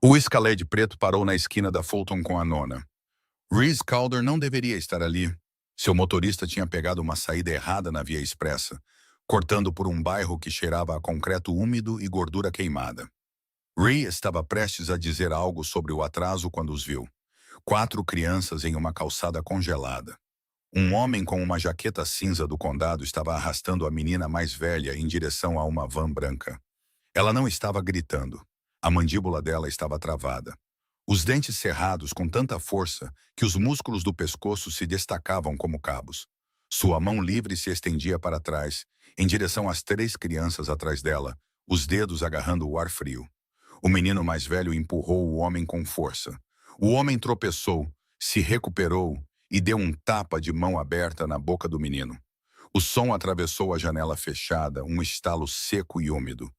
O Escalade preto parou na esquina da Fulton com a nona. Reese Calder não deveria estar ali. Seu motorista tinha pegado uma saída errada na via expressa, cortando por um bairro que cheirava a concreto úmido e gordura queimada. Ree estava prestes a dizer algo sobre o atraso quando os viu. 4 crianças em uma calçada congelada. Um homem com uma jaqueta cinza do condado estava arrastando a menina mais velha em direção a uma van branca. Ela não estava gritando. A mandíbula dela estava travada. Os dentes cerrados com tanta força que os músculos do pescoço se destacavam como cabos. Sua mão livre se estendia para trás, em direção às 3 crianças atrás dela, os dedos agarrando o ar frio. O menino mais velho empurrou o homem com força. O homem tropeçou, se recuperou e deu um tapa de mão aberta na boca do menino. O som atravessou a janela fechada, um estalo seco e úmido.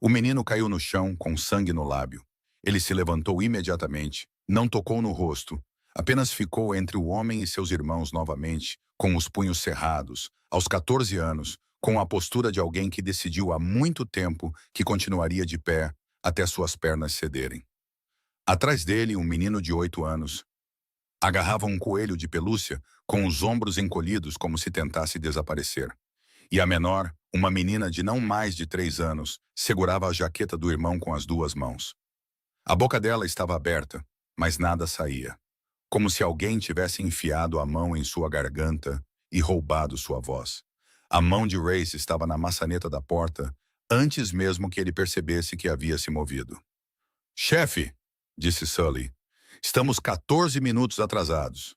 O menino caiu no chão, com sangue no lábio. Ele se levantou imediatamente, não tocou no rosto, apenas ficou entre o homem e seus irmãos novamente, com os punhos cerrados, aos 14 anos, com a postura de alguém que decidiu há muito tempo que continuaria de pé até suas pernas cederem. Atrás dele, um menino de 8 anos agarrava um coelho de pelúcia com os ombros encolhidos como se tentasse desaparecer. E a menor, uma menina de não mais de 3 anos, segurava a jaqueta do irmão com as 2 mãos. A boca dela estava aberta, mas nada saía. Como se alguém tivesse enfiado a mão em sua garganta e roubado sua voz. A mão de Reese estava na maçaneta da porta, antes mesmo que ele percebesse que havia se movido. "Chefe", disse Sully, "estamos 14 minutos atrasados."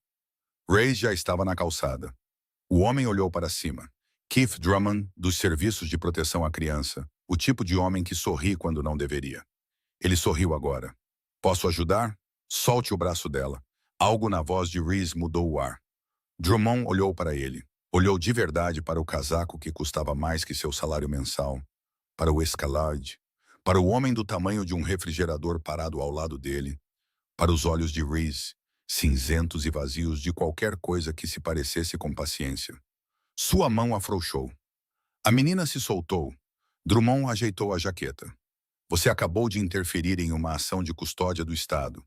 Reese já estava na calçada. O homem olhou para cima. Keith Drummond, dos Serviços de Proteção à Criança, o tipo de homem que sorri quando não deveria. Ele sorriu agora. "Posso ajudar?" "Solte o braço dela." Algo na voz de Reese mudou o ar. Drummond olhou para ele. Olhou de verdade para o casaco que custava mais que seu salário mensal. Para o Escalade. Para o homem do tamanho de um refrigerador parado ao lado dele. Para os olhos de Reese, cinzentos e vazios de qualquer coisa que se parecesse com paciência. Sua mão afrouxou. A menina se soltou. Drummond ajeitou a jaqueta. "Você acabou de interferir em uma ação de custódia do Estado.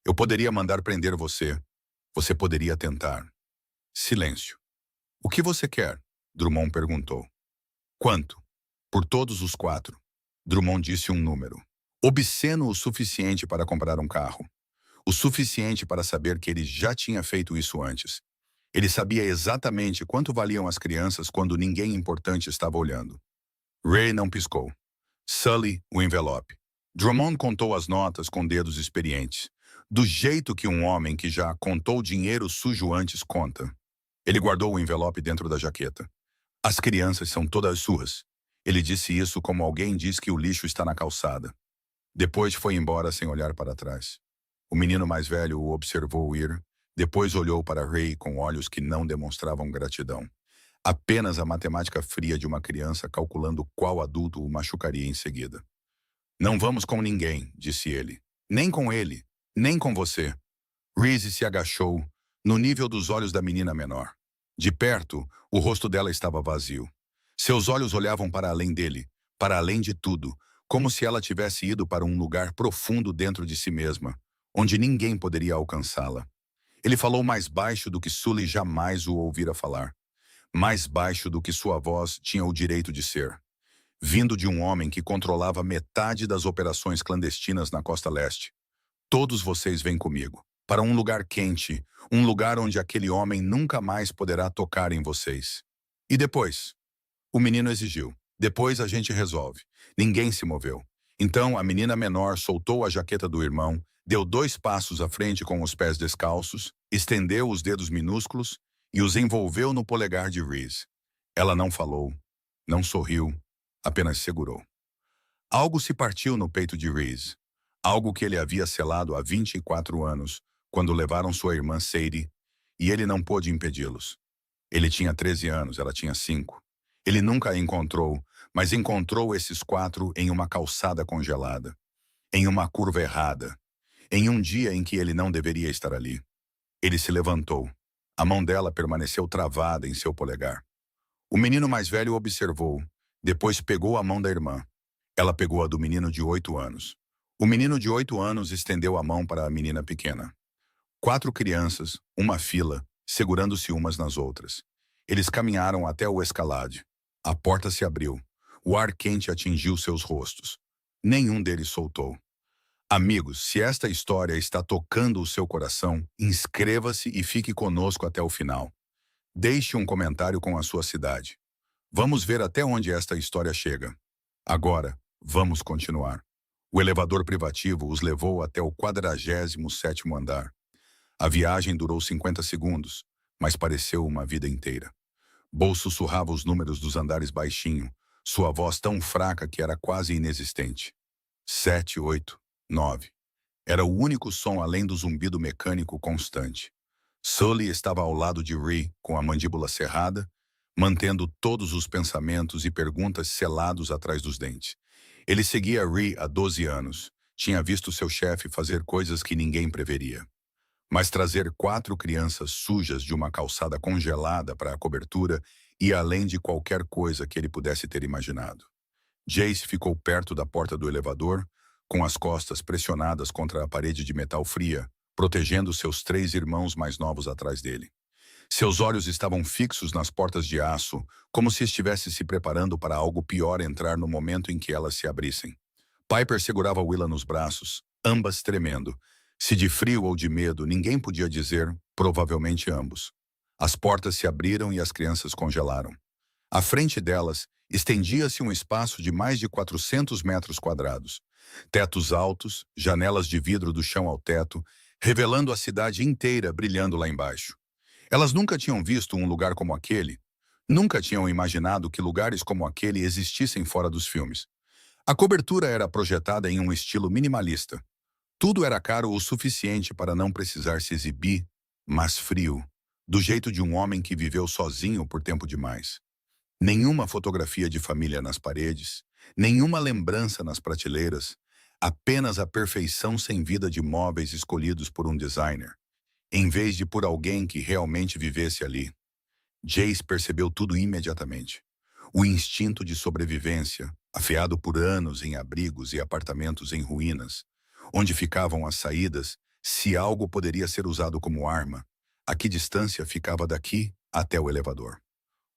Eu poderia mandar prender você. Você poderia tentar." Silêncio. "O que você quer?" Drummond perguntou. "Quanto?" "Por todos os 4. Drummond disse um número. Obsceno o suficiente para comprar um carro. O suficiente para saber que ele já tinha feito isso antes. Ele sabia exatamente quanto valiam as crianças quando ninguém importante estava olhando. Ray não piscou. Sully, o envelope. Drummond contou as notas com dedos experientes, do jeito que um homem que já contou dinheiro sujo antes conta. Ele guardou o envelope dentro da jaqueta. "As crianças são todas suas." Ele disse isso como alguém diz que o lixo está na calçada. Depois foi embora sem olhar para trás. O menino mais velho o observou ir, depois olhou para Ray com olhos que não demonstravam gratidão. Apenas a matemática fria de uma criança calculando qual adulto o machucaria em seguida. "Não vamos com ninguém", disse ele. "Nem com ele, nem com você." Reese se agachou, no nível dos olhos da menina menor. De perto, o rosto dela estava vazio. Seus olhos olhavam para além dele, para além de tudo, como se ela tivesse ido para um lugar profundo dentro de si mesma, onde ninguém poderia alcançá-la. Ele falou mais baixo do que Sully jamais o ouvira falar. Mais baixo do que sua voz tinha o direito de ser. Vindo de um homem que controlava metade das operações clandestinas na costa leste. "Todos vocês vêm comigo, para um lugar quente, um lugar onde aquele homem nunca mais poderá tocar em vocês." "E depois?" O menino exigiu. "Depois a gente resolve." Ninguém se moveu. Então a menina menor soltou a jaqueta do irmão, deu 2 passos à frente com os pés descalços, estendeu os dedos minúsculos e os envolveu no polegar de Reese. Ela não falou, não sorriu, apenas segurou. Algo se partiu no peito de Reese. Algo que ele havia selado há 24 anos, quando levaram sua irmã Sadie, e ele não pôde impedi-los. Ele tinha 13 anos, ela tinha 5. Ele nunca a encontrou, mas encontrou esses 4 em uma calçada congelada, em uma curva errada, em um dia em que ele não deveria estar ali. Ele se levantou. A mão dela permaneceu travada em seu polegar. O menino mais velho observou, depois pegou a mão da irmã. Ela pegou a do menino de 8 anos. O menino de 8 anos estendeu a mão para a menina pequena. 4 crianças, uma fila, segurando-se umas nas outras. Eles caminharam até o escalade. A porta se abriu. O ar quente atingiu seus rostos. Nenhum deles soltou. Amigos, se esta história está tocando o seu coração, inscreva-se e fique conosco até o final. Deixe um comentário com a sua cidade. Vamos ver até onde esta história chega. Agora, vamos continuar. O elevador privativo os levou até o 47º andar. A viagem durou 50 segundos, mas pareceu uma vida inteira. Bo sussurrava os números dos andares baixinho, sua voz tão fraca que era quase inexistente. 7, 8, 9. Era o único som além do zumbido mecânico constante. Sully estava ao lado de Ree, com a mandíbula cerrada, mantendo todos os pensamentos e perguntas selados atrás dos dentes. Ele seguia Ree há 12 anos. Tinha visto seu chefe fazer coisas que ninguém preveria. Mas trazer 4 crianças sujas de uma calçada congelada para a cobertura ia além de qualquer coisa que ele pudesse ter imaginado. Jace ficou perto da porta do elevador, com as costas pressionadas contra a parede de metal fria, protegendo seus 3 irmãos mais novos atrás dele. Seus olhos estavam fixos nas portas de aço, como se estivesse se preparando para algo pior entrar no momento em que elas se abrissem. Piper segurava Willa nos braços, ambas tremendo. Se de frio ou de medo, ninguém podia dizer, provavelmente ambos. As portas se abriram e as crianças congelaram. À frente delas, estendia-se um espaço de mais de 400 metros quadrados. Tetos altos, janelas de vidro do chão ao teto, revelando a cidade inteira brilhando lá embaixo. Elas nunca tinham visto um lugar como aquele. Nunca tinham imaginado que lugares como aquele existissem fora dos filmes. A cobertura era projetada em um estilo minimalista. Tudo era caro o suficiente para não precisar se exibir, mas frio, do jeito de um homem que viveu sozinho por tempo demais. Nenhuma fotografia de família nas paredes, nenhuma lembrança nas prateleiras, apenas a perfeição sem vida de móveis escolhidos por um designer, em vez de por alguém que realmente vivesse ali. Jace percebeu tudo imediatamente. O instinto de sobrevivência, afiado por anos em abrigos e apartamentos em ruínas, onde ficavam as saídas, se algo poderia ser usado como arma, a que distância ficava daqui até o elevador.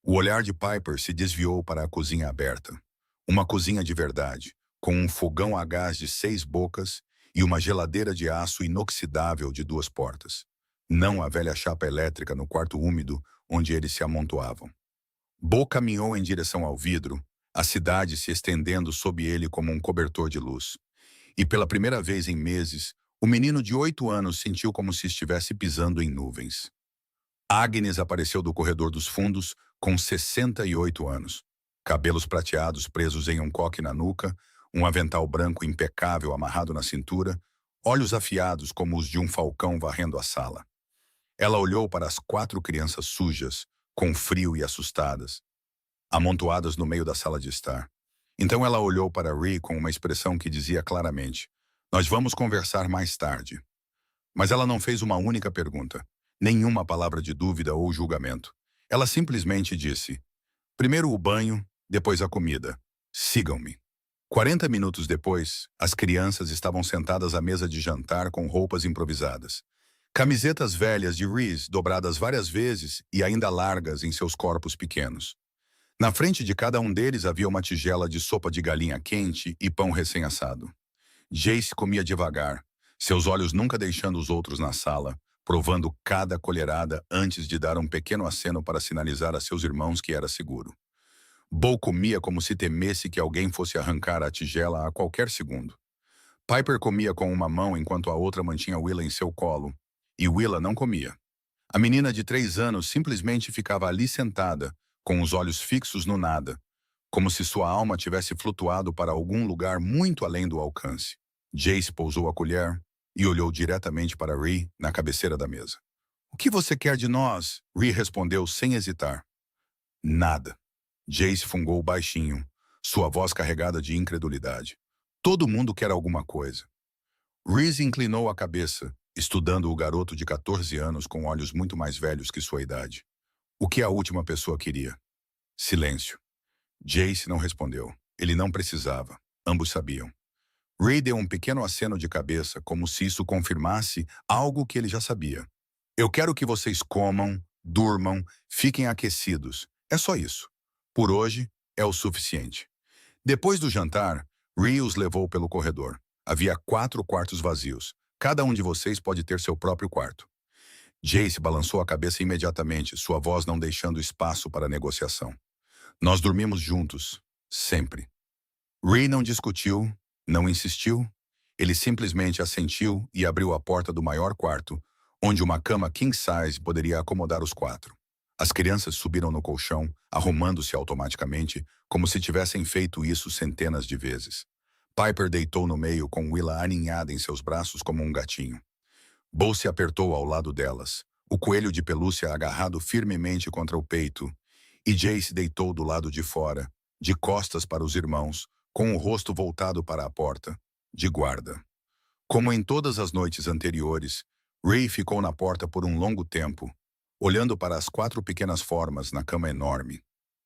O olhar de Piper se desviou para a cozinha aberta. Uma cozinha de verdade, com um fogão a gás de 6 bocas e uma geladeira de aço inoxidável de 2 portas. Não a velha chapa elétrica no quarto úmido onde eles se amontoavam. Bo caminhou em direção ao vidro, a cidade se estendendo sob ele como um cobertor de luz. E pela primeira vez em meses, o menino de 8 anos sentiu como se estivesse pisando em nuvens. Agnes apareceu do corredor dos fundos com 68 anos. Cabelos prateados presos em um coque na nuca, um avental branco impecável amarrado na cintura, olhos afiados como os de um falcão varrendo a sala. Ela olhou para as 4 crianças sujas, com frio e assustadas, amontoadas no meio da sala de estar. Então ela olhou para Ree com uma expressão que dizia claramente: "Nós vamos conversar mais tarde." Mas ela não fez uma única pergunta, nenhuma palavra de dúvida ou julgamento. Ela simplesmente disse: "Primeiro o banho, depois a comida. Sigam-me." 40 minutos depois, as crianças estavam sentadas à mesa de jantar com roupas improvisadas. Camisetas velhas de Reese dobradas várias vezes e ainda largas em seus corpos pequenos. Na frente de cada um deles havia uma tigela de sopa de galinha quente e pão recém-assado. Jace comia devagar, seus olhos nunca deixando os outros na sala, provando cada colherada antes de dar um pequeno aceno para sinalizar a seus irmãos que era seguro. Bo comia como se temesse que alguém fosse arrancar a tigela a qualquer segundo. Piper comia com uma mão enquanto a outra mantinha Willa em seu colo, e Willa não comia. A menina de 3 anos simplesmente ficava ali sentada, com os olhos fixos no nada, como se sua alma tivesse flutuado para algum lugar muito além do alcance. Jace pousou a colher e olhou diretamente para Ree na cabeceira da mesa. "O que você quer de nós?" Ree respondeu sem hesitar. "Nada." Jace fungou baixinho, sua voz carregada de incredulidade. "Todo mundo quer alguma coisa." Reese inclinou a cabeça, estudando o garoto de 14 anos com olhos muito mais velhos que sua idade. O que a última pessoa queria? Silêncio. Jace não respondeu. Ele não precisava. Ambos sabiam. Ray deu um pequeno aceno de cabeça, como se isso confirmasse algo que ele já sabia. Eu quero que vocês comam, durmam, fiquem aquecidos. É só isso. Por hoje, é o suficiente. Depois do jantar, Ray os levou pelo corredor. Havia 4 quartos vazios. Cada um de vocês pode ter seu próprio quarto. Jace balançou a cabeça imediatamente, sua voz não deixando espaço para negociação. Nós dormimos juntos, sempre. Ray não discutiu, não insistiu. Ele simplesmente assentiu e abriu a porta do maior quarto, onde uma cama king size poderia acomodar os 4. As crianças subiram no colchão, arrumando-se automaticamente, como se tivessem feito isso centenas de vezes. Piper deitou no meio com Willa aninhada em seus braços como um gatinho. Bo se apertou ao lado delas, o coelho de pelúcia agarrado firmemente contra o peito, e Jace deitou do lado de fora, de costas para os irmãos, com o rosto voltado para a porta, de guarda. Como em todas as noites anteriores, Ray ficou na porta por um longo tempo, olhando para as 4 pequenas formas na cama enorme.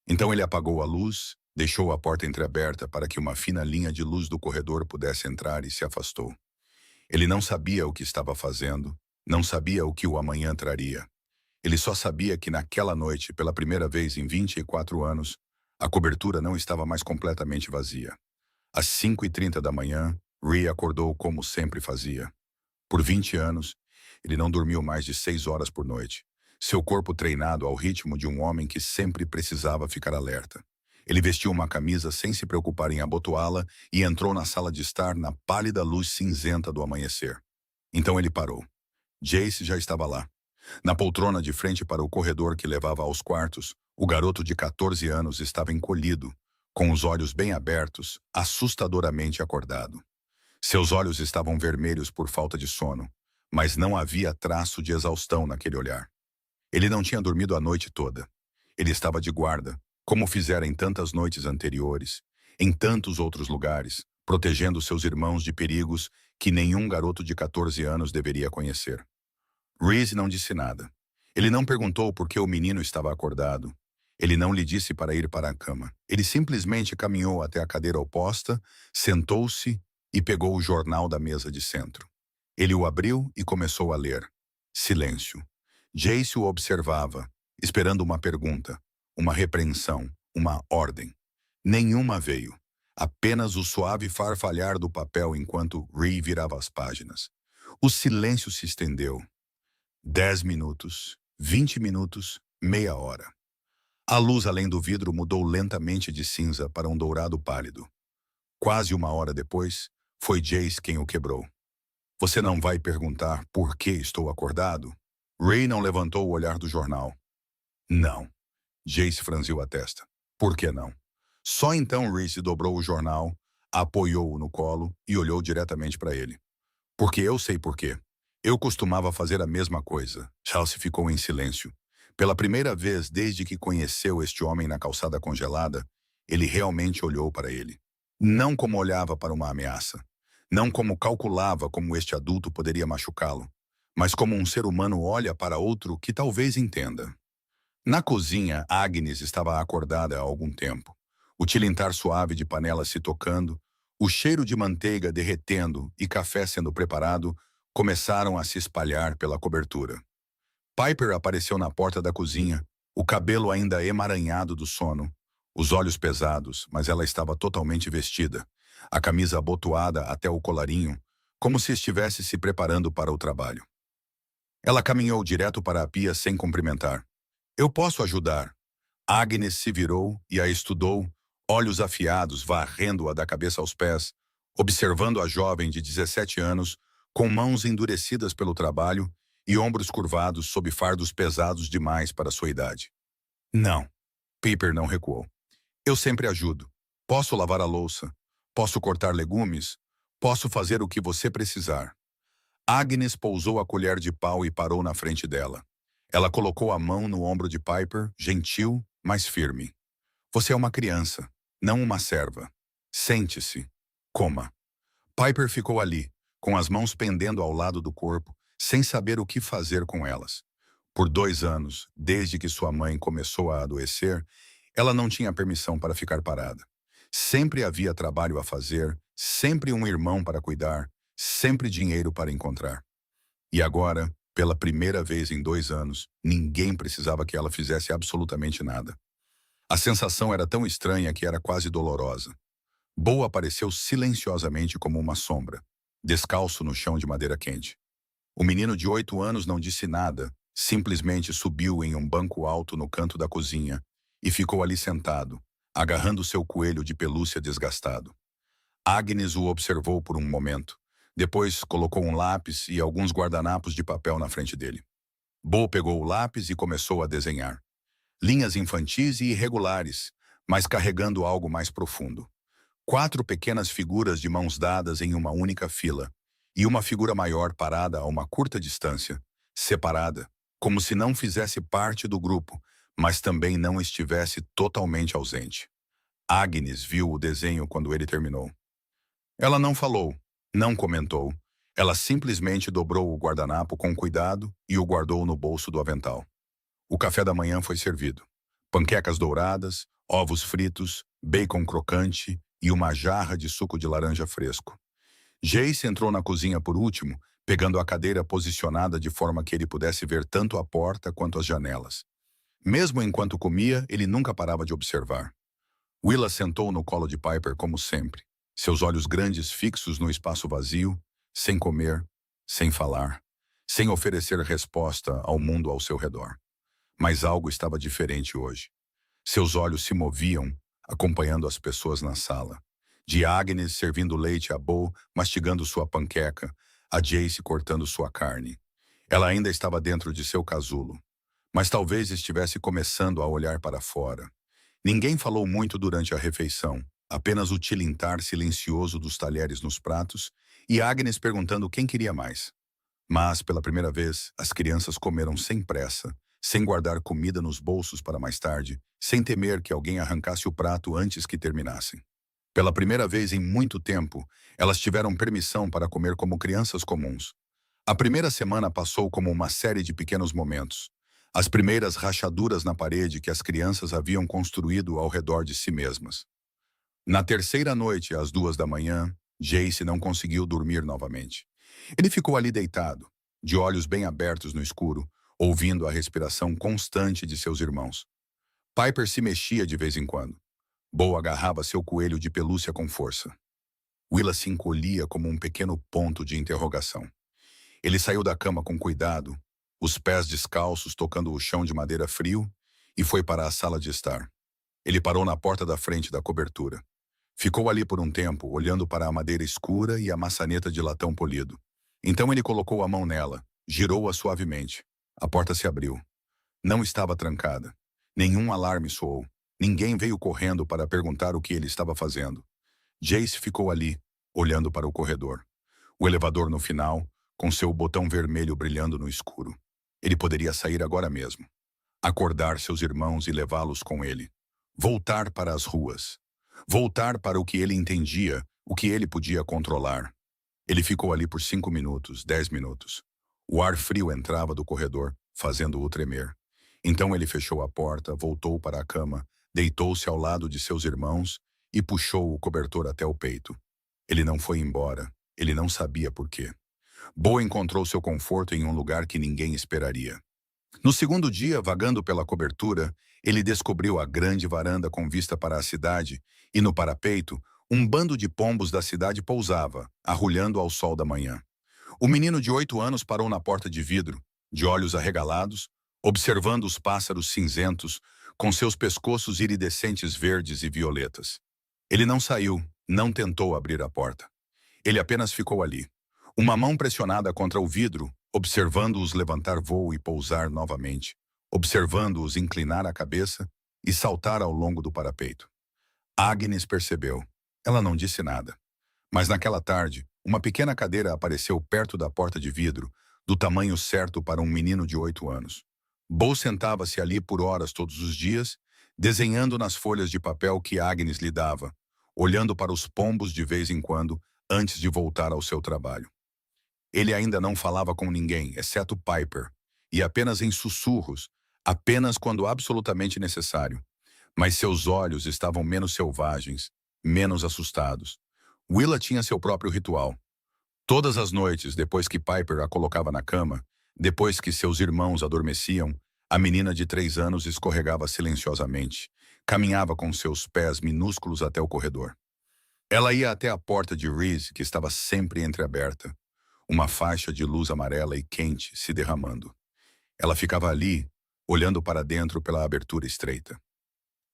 Então ele apagou a luz, deixou a porta entreaberta para que uma fina linha de luz do corredor pudesse entrar e se afastou. Ele não sabia o que estava fazendo, não sabia o que o amanhã traria. Ele só sabia que naquela noite, pela primeira vez em 24 anos, a cobertura não estava mais completamente vazia. Às 5h30 da manhã, Ray acordou como sempre fazia. Por 20 anos, ele não dormiu mais de 6 horas por noite. Seu corpo treinado ao ritmo de um homem que sempre precisava ficar alerta. Ele vestiu uma camisa sem se preocupar em abotoá-la e entrou na sala de estar na pálida luz cinzenta do amanhecer. Então ele parou. Jace já estava lá. Na poltrona de frente para o corredor que levava aos quartos, o garoto de 14 anos estava encolhido, com os olhos bem abertos, assustadoramente acordado. Seus olhos estavam vermelhos por falta de sono, mas não havia traço de exaustão naquele olhar. Ele não tinha dormido a noite toda. Ele estava de guarda, como fizera em tantas noites anteriores, em tantos outros lugares, protegendo seus irmãos de perigos que nenhum garoto de 14 anos deveria conhecer. Reese não disse nada. Ele não perguntou por que o menino estava acordado. Ele não lhe disse para ir para a cama. Ele simplesmente caminhou até a cadeira oposta, sentou-se e pegou o jornal da mesa de centro. Ele o abriu e começou a ler. Silêncio. Jace o observava, esperando uma pergunta, uma repreensão, uma ordem. Nenhuma veio. Apenas o suave farfalhar do papel enquanto Ray virava as páginas. O silêncio se estendeu. 10 minutos, 20 minutos, meia hora. A luz além do vidro mudou lentamente de cinza para um dourado pálido. Quase uma hora depois, foi Jace quem o quebrou. Você não vai perguntar por que estou acordado? Ray não levantou o olhar do jornal. Não. Jace franziu a testa. Por que não? Só então Reese dobrou o jornal, apoiou-o no colo e olhou diretamente para ele. Porque eu sei por quê. Eu costumava fazer a mesma coisa. Chelsea ficou em silêncio. Pela primeira vez desde que conheceu este homem na calçada congelada, ele realmente olhou para ele. Não como olhava para uma ameaça. Não como calculava como este adulto poderia machucá-lo. Mas como um ser humano olha para outro que talvez entenda. Na cozinha, Agnes estava acordada há algum tempo. O tilintar suave de panelas se tocando, o cheiro de manteiga derretendo e café sendo preparado começaram a se espalhar pela cobertura. Piper apareceu na porta da cozinha, o cabelo ainda emaranhado do sono, os olhos pesados, mas ela estava totalmente vestida, a camisa abotoada até o colarinho, como se estivesse se preparando para o trabalho. Ela caminhou direto para a pia sem cumprimentar. Eu posso ajudar. Agnes se virou e a estudou, olhos afiados varrendo-a da cabeça aos pés, observando a jovem de 17 anos, com mãos endurecidas pelo trabalho e ombros curvados sob fardos pesados demais para sua idade. Não. Piper não recuou. Eu sempre ajudo. Posso lavar a louça. Posso cortar legumes. Posso fazer o que você precisar. Agnes pousou a colher de pau e parou na frente dela. Ela colocou a mão no ombro de Piper, gentil, mas firme. Você é uma criança, não uma serva. Sente-se. Coma. Piper ficou ali, com as mãos pendendo ao lado do corpo, sem saber o que fazer com elas. Por 2 anos, desde que sua mãe começou a adoecer, ela não tinha permissão para ficar parada. Sempre havia trabalho a fazer, sempre um irmão para cuidar, sempre dinheiro para encontrar. E agora, pela primeira vez em 2 anos, ninguém precisava que ela fizesse absolutamente nada. A sensação era tão estranha que era quase dolorosa. Bo apareceu silenciosamente como uma sombra, descalço no chão de madeira quente. O menino de 8 anos não disse nada, simplesmente subiu em um banco alto no canto da cozinha e ficou ali sentado, agarrando seu coelho de pelúcia desgastado. Agnes o observou por um momento. Depois colocou um lápis e alguns guardanapos de papel na frente dele. Bo pegou o lápis e começou a desenhar. Linhas infantis e irregulares, mas carregando algo mais profundo. 4 pequenas figuras de mãos dadas em uma única fila, e uma figura maior parada a uma curta distância, separada, como se não fizesse parte do grupo, mas também não estivesse totalmente ausente. Agnes viu o desenho quando ele terminou. Ela não falou, não comentou. Ela simplesmente dobrou o guardanapo com cuidado e o guardou no bolso do avental. O café da manhã foi servido. Panquecas douradas, ovos fritos, bacon crocante e uma jarra de suco de laranja fresco. Jace entrou na cozinha por último, pegando a cadeira posicionada de forma que ele pudesse ver tanto a porta quanto as janelas. Mesmo enquanto comia, ele nunca parava de observar. Willa sentou no colo de Piper como sempre, seus olhos grandes fixos no espaço vazio, sem comer, sem falar, sem oferecer resposta ao mundo ao seu redor. Mas algo estava diferente hoje. Seus olhos se moviam, acompanhando as pessoas na sala. De Agnes servindo leite a Bo, mastigando sua panqueca, a Jace cortando sua carne. Ela ainda estava dentro de seu casulo, mas talvez estivesse começando a olhar para fora. Ninguém falou muito durante a refeição, apenas o tilintar silencioso dos talheres nos pratos e Agnes perguntando quem queria mais. Mas, pela primeira vez, as crianças comeram sem pressa, sem guardar comida nos bolsos para mais tarde, sem temer que alguém arrancasse o prato antes que terminassem. Pela primeira vez em muito tempo, elas tiveram permissão para comer como crianças comuns. A primeira semana passou como uma série de pequenos momentos. As primeiras rachaduras na parede que as crianças haviam construído ao redor de si mesmas. Na terceira noite, às 2 da manhã, Jace não conseguiu dormir novamente. Ele ficou ali deitado, de olhos bem abertos no escuro, ouvindo a respiração constante de seus irmãos. Piper se mexia de vez em quando. Bo agarrava seu coelho de pelúcia com força. Willa se encolhia como um pequeno ponto de interrogação. Ele saiu da cama com cuidado, os pés descalços tocando o chão de madeira frio, e foi para a sala de estar. Ele parou na porta da frente da cobertura. Ficou ali por um tempo, olhando para a madeira escura e a maçaneta de latão polido. Então ele colocou a mão nela, girou-a suavemente. A porta se abriu. Não estava trancada. Nenhum alarme soou. Ninguém veio correndo para perguntar o que ele estava fazendo. Jace ficou ali, olhando para o corredor. O elevador no final, com seu botão vermelho brilhando no escuro. Ele poderia sair agora mesmo. Acordar seus irmãos e levá-los com ele. Voltar para as ruas. Voltar para o que ele entendia, o que ele podia controlar. Ele ficou ali por 5 minutos, 10 minutos. O ar frio entrava do corredor, fazendo-o tremer. Então ele fechou a porta, voltou para a cama, deitou-se ao lado de seus irmãos e puxou o cobertor até o peito. Ele não foi embora. Ele não sabia por quê. Bo encontrou seu conforto em um lugar que ninguém esperaria. No segundo dia, vagando pela cobertura, ele descobriu a grande varanda com vista para a cidade e, no parapeito, um bando de pombos da cidade pousava, arrulhando ao sol da manhã. O menino de 8 anos parou na porta de vidro, de olhos arregalados, observando os pássaros cinzentos, com seus pescoços iridescentes verdes e violetas. Ele não saiu, não tentou abrir a porta. Ele apenas ficou ali, uma mão pressionada contra o vidro, observando-os levantar voo e pousar novamente, observando-os inclinar a cabeça e saltar ao longo do parapeito. Agnes percebeu. Ela não disse nada. Mas naquela tarde, uma pequena cadeira apareceu perto da porta de vidro, do tamanho certo para um menino de 8 anos. Bo sentava-se ali por horas todos os dias, desenhando nas folhas de papel que Agnes lhe dava, olhando para os pombos de vez em quando, antes de voltar ao seu trabalho. Ele ainda não falava com ninguém, exceto Piper, e apenas em sussurros, apenas quando absolutamente necessário. Mas seus olhos estavam menos selvagens, menos assustados. Willa tinha seu próprio ritual. Todas as noites, depois que Piper a colocava na cama, depois que seus irmãos adormeciam, a menina de 3 anos escorregava silenciosamente, caminhava com seus pés minúsculos até o corredor. Ela ia até a porta de Reese, que estava sempre entreaberta, uma faixa de luz amarela e quente se derramando. Ela ficava ali, olhando para dentro pela abertura estreita.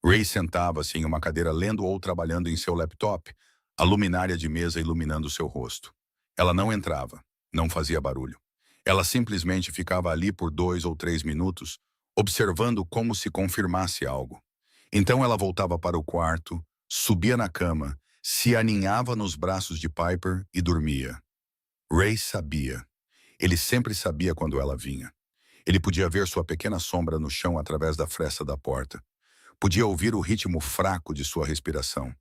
Ray sentava-se em uma cadeira lendo ou trabalhando em seu laptop, a luminária de mesa iluminando seu rosto. Ela não entrava, não fazia barulho. Ela simplesmente ficava ali por 2 ou 3 minutos, observando como se confirmasse algo. Então ela voltava para o quarto, subia na cama, se aninhava nos braços de Piper e dormia. Ray sabia. Ele sempre sabia quando ela vinha. Ele podia ver sua pequena sombra no chão através da fresta da porta. Podia ouvir o ritmo fraco de sua respiração.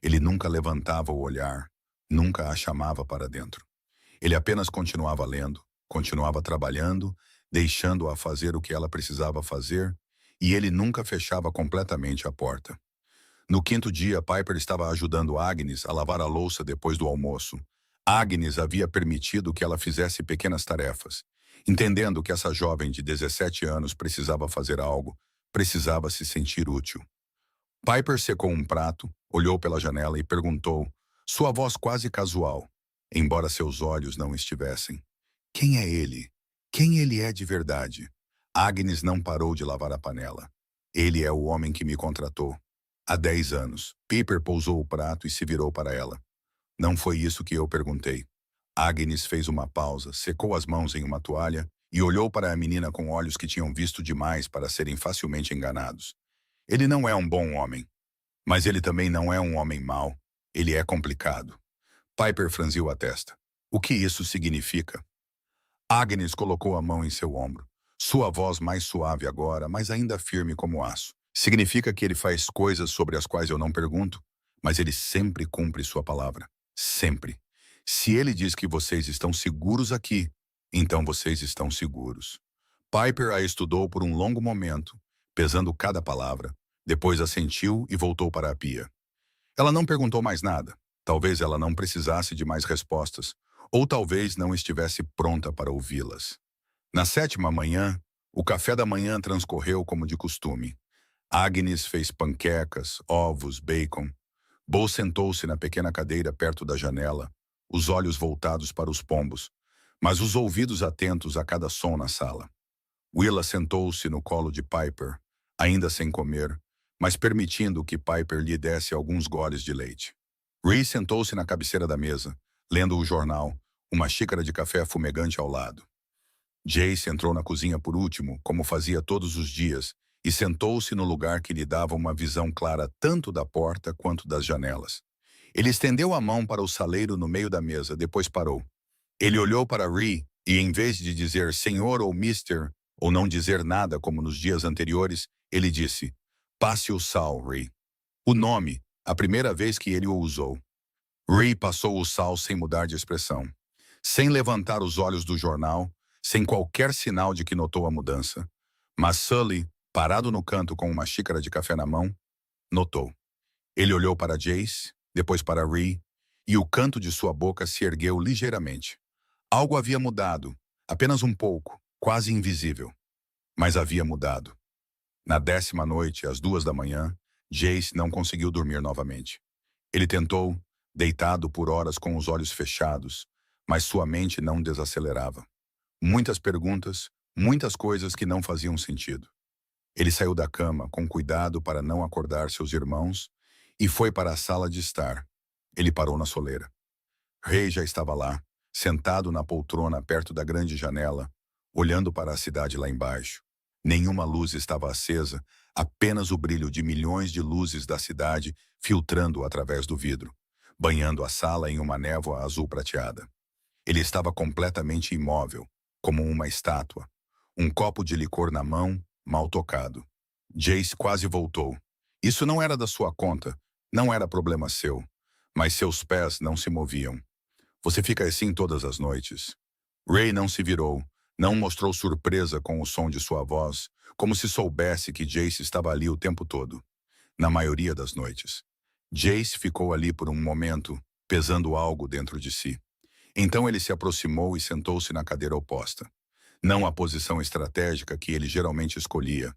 Ele nunca levantava o olhar, nunca a chamava para dentro. Ele apenas continuava lendo, continuava trabalhando, deixando-a fazer o que ela precisava fazer, e ele nunca fechava completamente a porta. No quinto dia, Piper estava ajudando Agnes a lavar a louça depois do almoço. Agnes havia permitido que ela fizesse pequenas tarefas. Entendendo que essa jovem de 17 anos precisava fazer algo, precisava se sentir útil. Piper secou um prato, olhou pela janela e perguntou, sua voz quase casual, embora seus olhos não estivessem. Quem é ele? Quem ele é de verdade? Agnes não parou de lavar a panela. Ele é o homem que me contratou. Há 10 anos. Piper pousou o prato e se virou para ela. Não foi isso que eu perguntei. Agnes fez uma pausa, secou as mãos em uma toalha e olhou para a menina com olhos que tinham visto demais para serem facilmente enganados. Ele não é um bom homem, mas ele também não é um homem mau. Ele é complicado. Piper franziu a testa. O que isso significa? Agnes colocou a mão em seu ombro. Sua voz mais suave agora, mas ainda firme como aço. Significa que ele faz coisas sobre as quais eu não pergunto, mas ele sempre cumpre sua palavra. Sempre. Se ele diz que vocês estão seguros aqui, então vocês estão seguros. Piper a estudou por um longo momento, pesando cada palavra. Depois assentiu e voltou para a pia. Ela não perguntou mais nada. Talvez ela não precisasse de mais respostas, ou talvez não estivesse pronta para ouvi-las. Na 7ª manhã, o café da manhã transcorreu como de costume. Agnes fez panquecas, ovos, bacon. Bo sentou-se na pequena cadeira perto da janela, os olhos voltados para os pombos, mas os ouvidos atentos a cada som na sala. Willa sentou-se no colo de Piper, ainda sem comer, mas permitindo que Piper lhe desse alguns goles de leite. Rhys sentou-se na cabeceira da mesa, lendo o jornal, uma xícara de café fumegante ao lado. Jace entrou na cozinha por último, como fazia todos os dias, e sentou-se no lugar que lhe dava uma visão clara tanto da porta quanto das janelas. Ele estendeu a mão para o saleiro no meio da mesa, depois parou. Ele olhou para Rhys e, em vez de dizer senhor ou mister, ou não dizer nada como nos dias anteriores, ele disse, passe o sal, Rhys. O nome, a primeira vez que ele o usou. Rhys passou o sal sem mudar de expressão. Sem levantar os olhos do jornal, sem qualquer sinal de que notou a mudança. Mas Sully, parado no canto com uma xícara de café na mão, notou. Ele olhou para Jace, depois para Rhys, e o canto de sua boca se ergueu ligeiramente. Algo havia mudado, apenas um pouco, quase invisível. Mas havia mudado. Na 10ª noite, às 2 da manhã, Jace não conseguiu dormir novamente. Ele tentou, deitado por horas com os olhos fechados, mas sua mente não desacelerava. Muitas perguntas, muitas coisas que não faziam sentido. Ele saiu da cama com cuidado para não acordar seus irmãos e foi para a sala de estar. Ele parou na soleira. Ray já estava lá, sentado na poltrona perto da grande janela, olhando para a cidade lá embaixo. Nenhuma luz estava acesa, apenas o brilho de milhões de luzes da cidade filtrando através do vidro, banhando a sala em uma névoa azul prateada. Ele estava completamente imóvel, como uma estátua, um copo de licor na mão, mal tocado. Jace quase voltou. Isso não era da sua conta, não era problema seu, mas seus pés não se moviam. Você fica assim todas as noites. Ray não se virou, não mostrou surpresa com o som de sua voz, como se soubesse que Jace estava ali o tempo todo. Na maioria das noites. Jace ficou ali por um momento, pesando algo dentro de si. Então ele se aproximou e sentou-se na cadeira oposta. Não a posição estratégica que ele geralmente escolhia.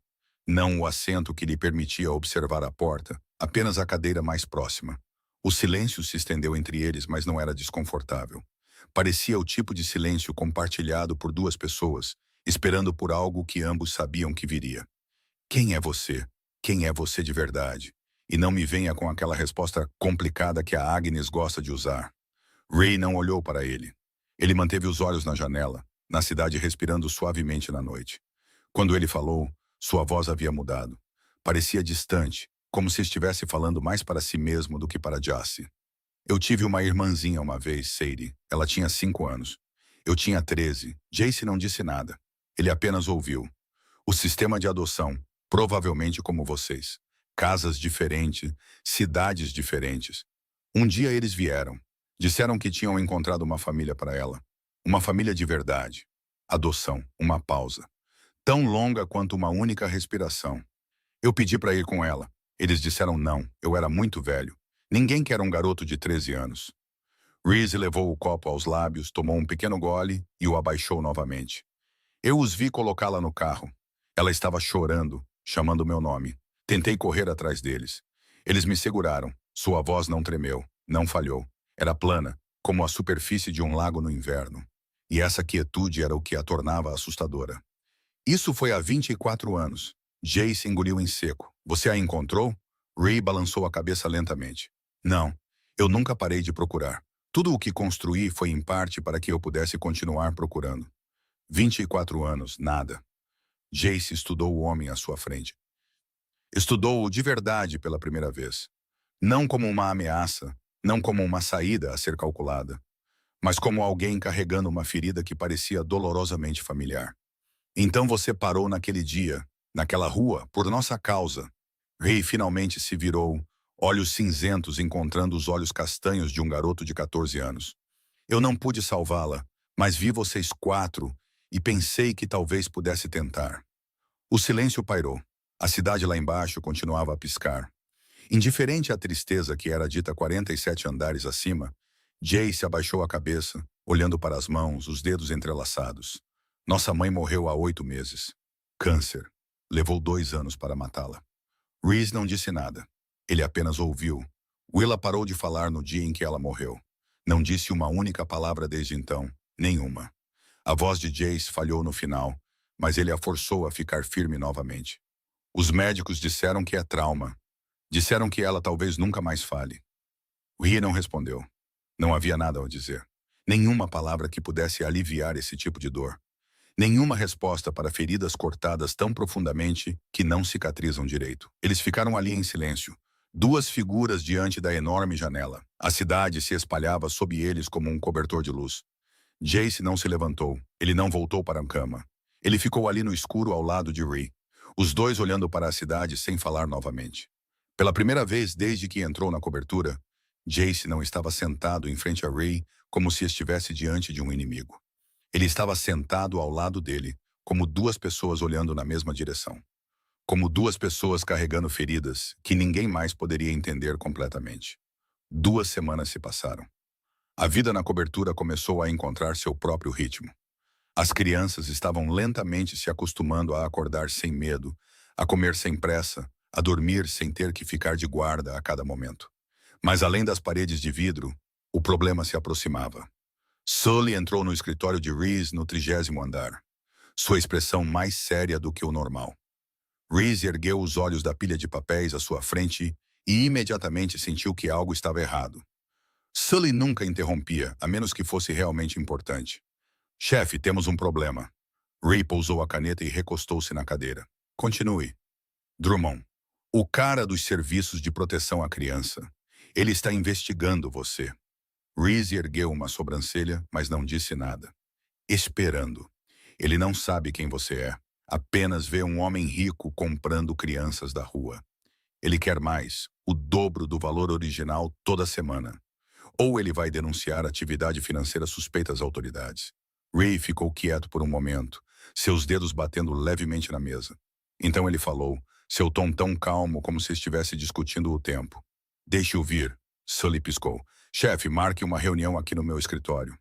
Não o assento que lhe permitia observar a porta, apenas a cadeira mais próxima. O silêncio se estendeu entre eles, mas não era desconfortável. Parecia o tipo de silêncio compartilhado por duas pessoas, esperando por algo que ambos sabiam que viria. Quem é você? Quem é você de verdade? E não me venha com aquela resposta complicada que a Agnes gosta de usar. Ray não olhou para ele. Ele manteve os olhos na janela, na cidade respirando suavemente na noite. Quando ele falou, sua voz havia mudado. Parecia distante, como se estivesse falando mais para si mesmo do que para Jace. Eu tive uma irmãzinha uma vez, Sadie. Ela tinha 5 anos. Eu tinha 13. Jace não disse nada. Ele apenas ouviu. O sistema de adoção, provavelmente como vocês. Casas diferentes, cidades diferentes. Um dia eles vieram. Disseram que tinham encontrado uma família para ela. Uma família de verdade. Adoção, uma pausa. Tão longa quanto uma única respiração. Eu pedi para ir com ela. Eles disseram não, eu era muito velho. Ninguém quer um garoto de 13 anos. Reese levou o copo aos lábios, tomou um pequeno gole e o abaixou novamente. Eu os vi colocá-la no carro. Ela estava chorando, chamando meu nome. Tentei correr atrás deles. Eles me seguraram. Sua voz não tremeu, não falhou. Era plana, como a superfície de um lago no inverno. E essa quietude era o que a tornava assustadora. Isso foi há 24 anos. Jace engoliu em seco. Você a encontrou? Ray balançou a cabeça lentamente. Não, eu nunca parei de procurar. Tudo o que construí foi em parte para que eu pudesse continuar procurando. 24 anos, nada. Jace estudou o homem à sua frente. Estudou-o de verdade pela primeira vez. Não como uma ameaça, não como uma saída a ser calculada, mas como alguém carregando uma ferida que parecia dolorosamente familiar. Então você parou naquele dia, naquela rua, por nossa causa. Ray finalmente se virou, olhos cinzentos encontrando os olhos castanhos de um garoto de 14 anos. Eu não pude salvá-la, mas vi vocês 4 e pensei que talvez pudesse tentar. O silêncio pairou. A cidade lá embaixo continuava a piscar. Indiferente à tristeza que era dita 47 andares acima, Jace abaixou a cabeça, olhando para as mãos, os dedos entrelaçados. Nossa mãe morreu há 8 meses. Câncer. Levou 2 anos para matá-la. Reese não disse nada. Ele apenas ouviu. Willa parou de falar no dia em que ela morreu. Não disse uma única palavra desde então. Nenhuma. A voz de Jace falhou no final, mas ele a forçou a ficar firme novamente. Os médicos disseram que é trauma. Disseram que ela talvez nunca mais fale. Ray não respondeu. Não havia nada a dizer. Nenhuma palavra que pudesse aliviar esse tipo de dor. Nenhuma resposta para feridas cortadas tão profundamente que não cicatrizam direito. Eles ficaram ali em silêncio. 2 figuras diante da enorme janela. A cidade se espalhava sob eles como um cobertor de luz. Jace não se levantou. Ele não voltou para a cama. Ele ficou ali no escuro ao lado de Ray. Os dois olhando para a cidade sem falar novamente. Pela primeira vez desde que entrou na cobertura, Jace não estava sentado em frente a Ray como se estivesse diante de um inimigo. Ele estava sentado ao lado dele, como 2 pessoas olhando na mesma direção. Como 2 pessoas carregando feridas que ninguém mais poderia entender completamente. 2 semanas se passaram. A vida na cobertura começou a encontrar seu próprio ritmo. As crianças estavam lentamente se acostumando a acordar sem medo, a comer sem pressa, a dormir sem ter que ficar de guarda a cada momento. Mas além das paredes de vidro, o problema se aproximava. Sully entrou no escritório de Reese no 30º andar. Sua expressão mais séria do que o normal. Reese ergueu os olhos da pilha de papéis à sua frente e imediatamente sentiu que algo estava errado. Sully nunca interrompia, a menos que fosse realmente importante. Chefe, temos um problema. Ray pousou a caneta e recostou-se na cadeira. Continue. Drummond, o cara dos serviços de proteção à criança. Ele está investigando você. Reese ergueu uma sobrancelha, mas não disse nada. Esperando. Ele não sabe quem você é. Apenas vê um homem rico comprando crianças da rua. Ele quer mais, o dobro do valor original toda semana. Ou ele vai denunciar atividade financeira suspeita às autoridades. Ray ficou quieto por um momento, seus dedos batendo levemente na mesa. Então ele falou, seu tom tão calmo como se estivesse discutindo o tempo. Deixe-o vir, Sully piscou. Chefe, marque uma reunião aqui no meu escritório.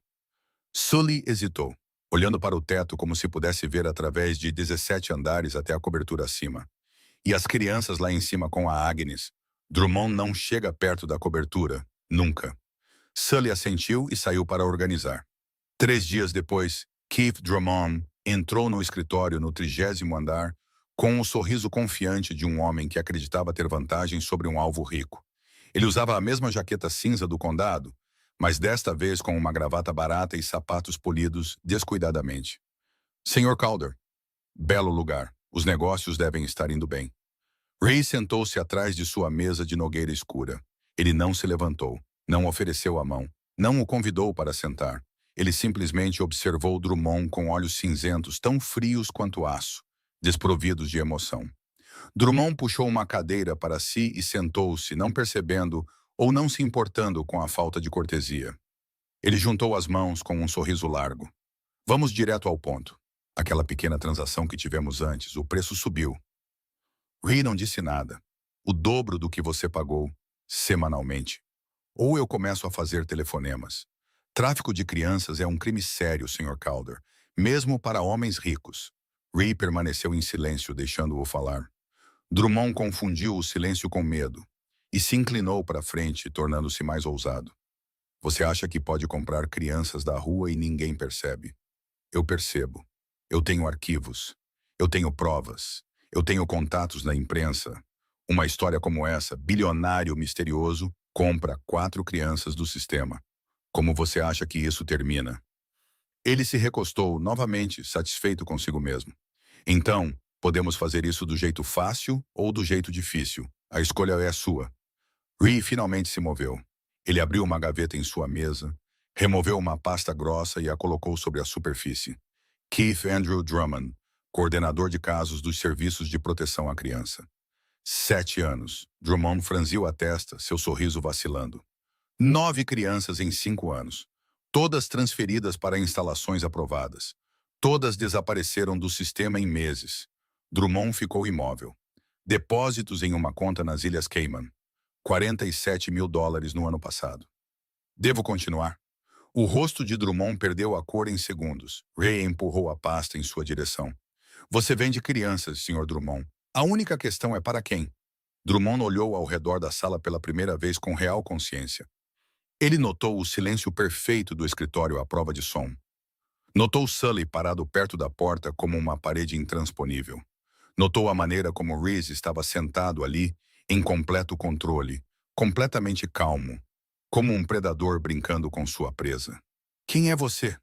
Sully hesitou, olhando para o teto como se pudesse ver através de 17 andares até a cobertura acima. E as crianças lá em cima com a Agnes. Drummond não chega perto da cobertura, nunca. Sully assentiu e saiu para organizar. 3 dias depois, Keith Drummond entrou no escritório no 30º andar com um sorriso confiante de um homem que acreditava ter vantagem sobre um alvo rico. Ele usava a mesma jaqueta cinza do condado, mas desta vez com uma gravata barata e sapatos polidos descuidadamente. Senhor Calder, belo lugar. Os negócios devem estar indo bem. Ray sentou-se atrás de sua mesa de nogueira escura. Ele não se levantou, não ofereceu a mão, não o convidou para sentar. Ele simplesmente observou Drummond com olhos cinzentos tão frios quanto aço, desprovidos de emoção. Drummond puxou uma cadeira para si e sentou-se, não percebendo ou não se importando com a falta de cortesia. Ele juntou as mãos com um sorriso largo. Vamos direto ao ponto. Aquela pequena transação que tivemos antes, o preço subiu. Ray não disse nada. O dobro do que você pagou, semanalmente. Ou eu começo a fazer telefonemas. Tráfico de crianças é um crime sério, Sr. Calder, mesmo para homens ricos. Ray permaneceu em silêncio, deixando-o falar. Drummond confundiu o silêncio com medo e se inclinou para frente, tornando-se mais ousado. Você acha que pode comprar crianças da rua e ninguém percebe? Eu percebo. Eu tenho arquivos. Eu tenho provas. Eu tenho contatos na imprensa. Uma história como essa, bilionário misterioso, compra 4 crianças do sistema. Como você acha que isso termina? Ele se recostou novamente, satisfeito consigo mesmo. Então, podemos fazer isso do jeito fácil ou do jeito difícil. A escolha é sua. Ray finalmente se moveu. Ele abriu uma gaveta em sua mesa, removeu uma pasta grossa e a colocou sobre a superfície. Keith Andrew Drummond, coordenador de casos dos Serviços de Proteção à Criança. 7 anos. Drummond franziu a testa, seu sorriso vacilando. 9 crianças em 5 anos. Todas transferidas para instalações aprovadas. Todas desapareceram do sistema em meses. Drummond ficou imóvel. Depósitos em uma conta nas Ilhas Cayman. $47 mil no ano passado. Devo continuar? O rosto de Drummond perdeu a cor em segundos. Ray empurrou a pasta em sua direção. Você vende crianças, Sr. Drummond. A única questão é para quem? Drummond olhou ao redor da sala pela primeira vez com real consciência. Ele notou o silêncio perfeito do escritório à prova de som. Notou Sully parado perto da porta como uma parede intransponível. Notou a maneira como Reese estava sentado ali, em completo controle, completamente calmo, como um predador brincando com sua presa. Quem é você?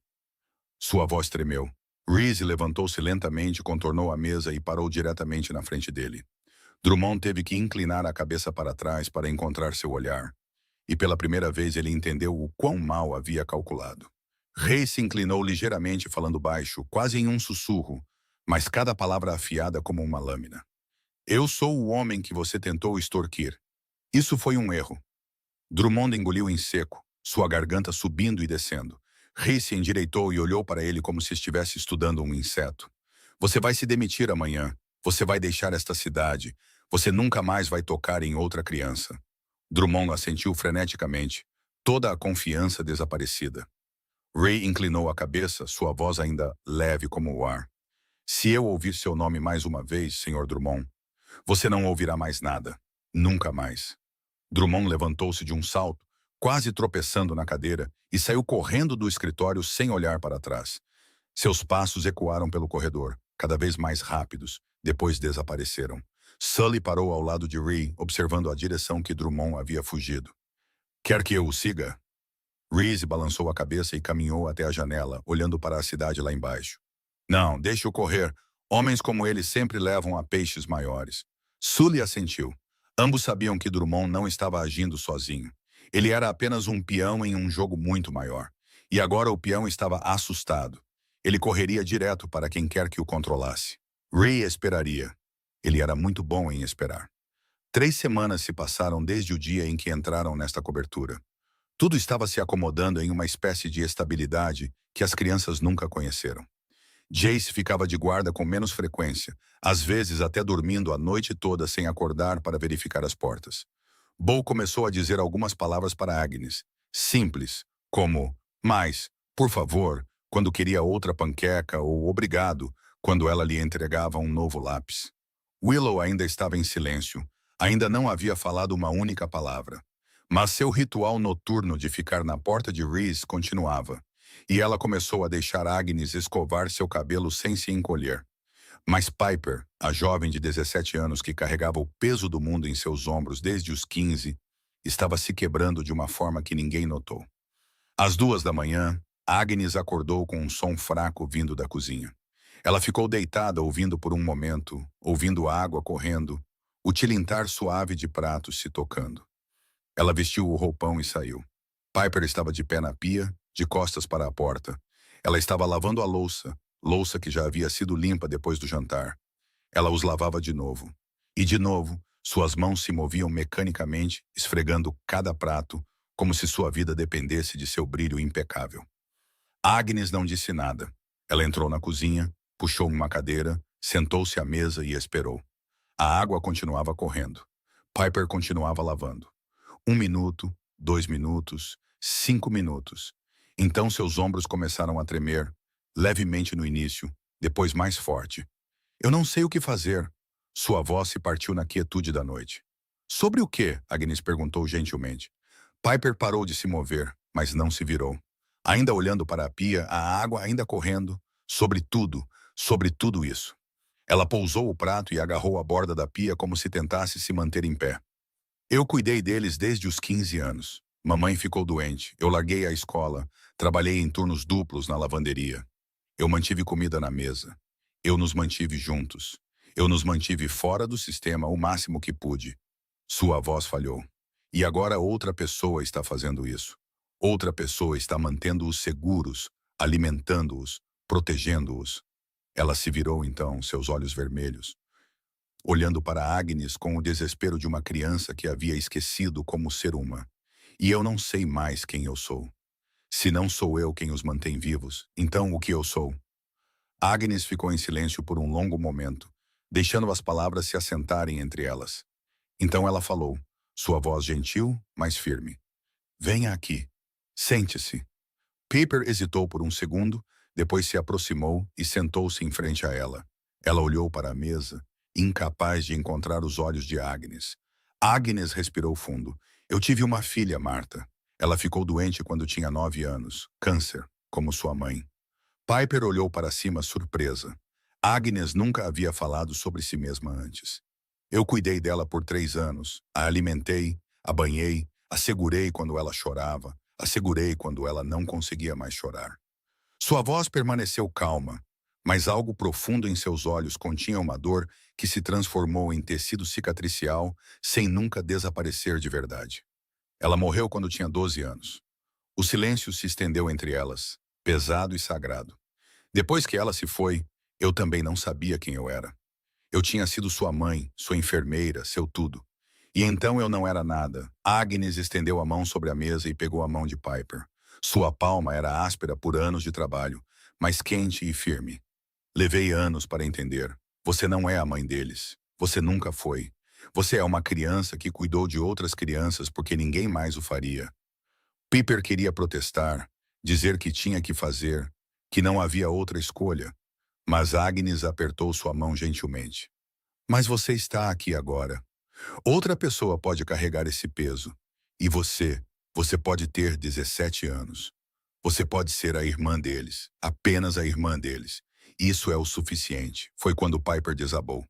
Sua voz tremeu. Reese levantou-se lentamente, contornou a mesa e parou diretamente na frente dele. Drummond teve que inclinar a cabeça para trás para encontrar seu olhar. E pela primeira vez ele entendeu o quão mal havia calculado. Ray se inclinou ligeiramente, falando baixo, quase em um sussurro, mas cada palavra afiada como uma lâmina. Eu sou o homem que você tentou extorquir. Isso foi um erro. Drummond engoliu em seco, sua garganta subindo e descendo. Ray se endireitou e olhou para ele como se estivesse estudando um inseto. Você vai se demitir amanhã. Você vai deixar esta cidade. Você nunca mais vai tocar em outra criança. Drummond assentiu freneticamente, toda a confiança desaparecida. Ray inclinou a cabeça, sua voz ainda leve como o ar. Se eu ouvir seu nome mais uma vez, Sr. Drummond, você não ouvirá mais nada. Nunca mais. Drummond levantou-se de um salto, quase tropeçando na cadeira, e saiu correndo do escritório sem olhar para trás. Seus passos ecoaram pelo corredor, cada vez mais rápidos, depois desapareceram. Sully parou ao lado de Ray, observando a direção que Drummond havia fugido. Quer que eu o siga? Reese balançou a cabeça e caminhou até a janela, olhando para a cidade lá embaixo. Não, deixe-o correr. Homens como ele sempre levam a peixes maiores. Sully assentiu. Ambos sabiam que Drummond não estava agindo sozinho. Ele era apenas um peão em um jogo muito maior. E agora o peão estava assustado. Ele correria direto para quem quer que o controlasse. Ray esperaria. Ele era muito bom em esperar. 3 semanas se passaram desde o dia em que entraram nesta cobertura. Tudo estava se acomodando em uma espécie de estabilidade que as crianças nunca conheceram. Jace ficava de guarda com menos frequência, às vezes até dormindo a noite toda sem acordar para verificar as portas. Bo começou a dizer algumas palavras para Agnes, Simples, como mais, por favor, quando queria outra panqueca ou obrigado, quando ela lhe entregava um novo lápis. Willow ainda estava em silêncio, ainda não havia falado uma única palavra. Mas seu ritual noturno de ficar na porta de Reese continuava, e ela começou a deixar Agnes escovar seu cabelo sem se encolher. Mas Piper, a jovem de 17 anos que carregava o peso do mundo em seus ombros desde os 15, estava se quebrando de uma forma que ninguém notou. Às 2 da manhã, Agnes acordou com um som fraco vindo da cozinha. Ela ficou deitada ouvindo por um momento, ouvindo a água correndo, o tilintar suave de pratos se tocando. Ela vestiu o roupão e saiu. Piper estava de pé na pia, de costas para a porta. Ela estava lavando a louça, louça que já havia sido limpa depois do jantar. Ela os lavava de novo. E de novo, suas mãos se moviam mecanicamente, esfregando cada prato, como se sua vida dependesse de seu brilho impecável. Agnes não disse nada. Ela entrou na cozinha, puxou uma cadeira, sentou-se à mesa e esperou. A água continuava correndo. Piper continuava lavando. 1 minuto, 2 minutos, 5 minutos. Então seus ombros começaram a tremer, levemente no início, depois mais forte. Eu não sei o que fazer. Sua voz se partiu na quietude da noite. Sobre o quê? Agnes perguntou gentilmente. Piper parou de se mover, mas não se virou. Ainda olhando para a pia, a água ainda correndo, sobre tudo isso. Ela pousou o prato e agarrou a borda da pia como se tentasse se manter em pé. Eu cuidei deles desde os 15 anos. Mamãe ficou doente, eu larguei a escola, trabalhei em turnos duplos na lavanderia. Eu mantive comida na mesa. Eu nos mantive juntos. Eu nos mantive fora do sistema o máximo que pude. Sua voz falhou. E agora outra pessoa está fazendo isso. Outra pessoa está mantendo-os seguros, alimentando-os, protegendo-os. Ela se virou então, seus olhos vermelhos, olhando para Agnes com o desespero de uma criança que havia esquecido como ser uma. E eu não sei mais quem eu sou. Se não sou eu quem os mantém vivos, então o que eu sou? Agnes ficou em silêncio por um longo momento, deixando as palavras se assentarem entre elas. Então ela falou, sua voz gentil, mas firme. Venha aqui. Sente-se. Piper hesitou por um segundo, depois se aproximou e sentou-se em frente a ela. Ela olhou para a mesa, incapaz de encontrar os olhos de Agnes. Agnes respirou fundo. Eu tive uma filha, Marta. Ela ficou doente quando tinha 9 anos. Câncer, como sua mãe. Piper olhou para cima surpresa. Agnes nunca havia falado sobre si mesma antes. Eu cuidei dela por 3 anos. A alimentei, a banhei, a segurei quando ela chorava, a segurei quando ela não conseguia mais chorar. Sua voz permaneceu calma, mas algo profundo em seus olhos continha uma dor que se transformou em tecido cicatricial sem nunca desaparecer de verdade. Ela morreu quando tinha 12 anos. O silêncio se estendeu entre elas, pesado e sagrado. Depois que ela se foi, eu também não sabia quem eu era. Eu tinha sido sua mãe, sua enfermeira, seu tudo. E então eu não era nada. Agnes estendeu a mão sobre a mesa e pegou a mão de Piper. Sua palma era áspera por anos de trabalho, mas quente e firme. Levei anos para entender. Você não é a mãe deles. Você nunca foi. Você é uma criança que cuidou de outras crianças porque ninguém mais o faria. Piper queria protestar, dizer que tinha que fazer, que não havia outra escolha. Mas Agnes apertou sua mão gentilmente. Mas você está aqui agora. Outra pessoa pode carregar esse peso. E você pode ter 17 anos. Você pode ser a irmã deles, apenas a irmã deles. Isso é o suficiente, foi quando Piper desabou.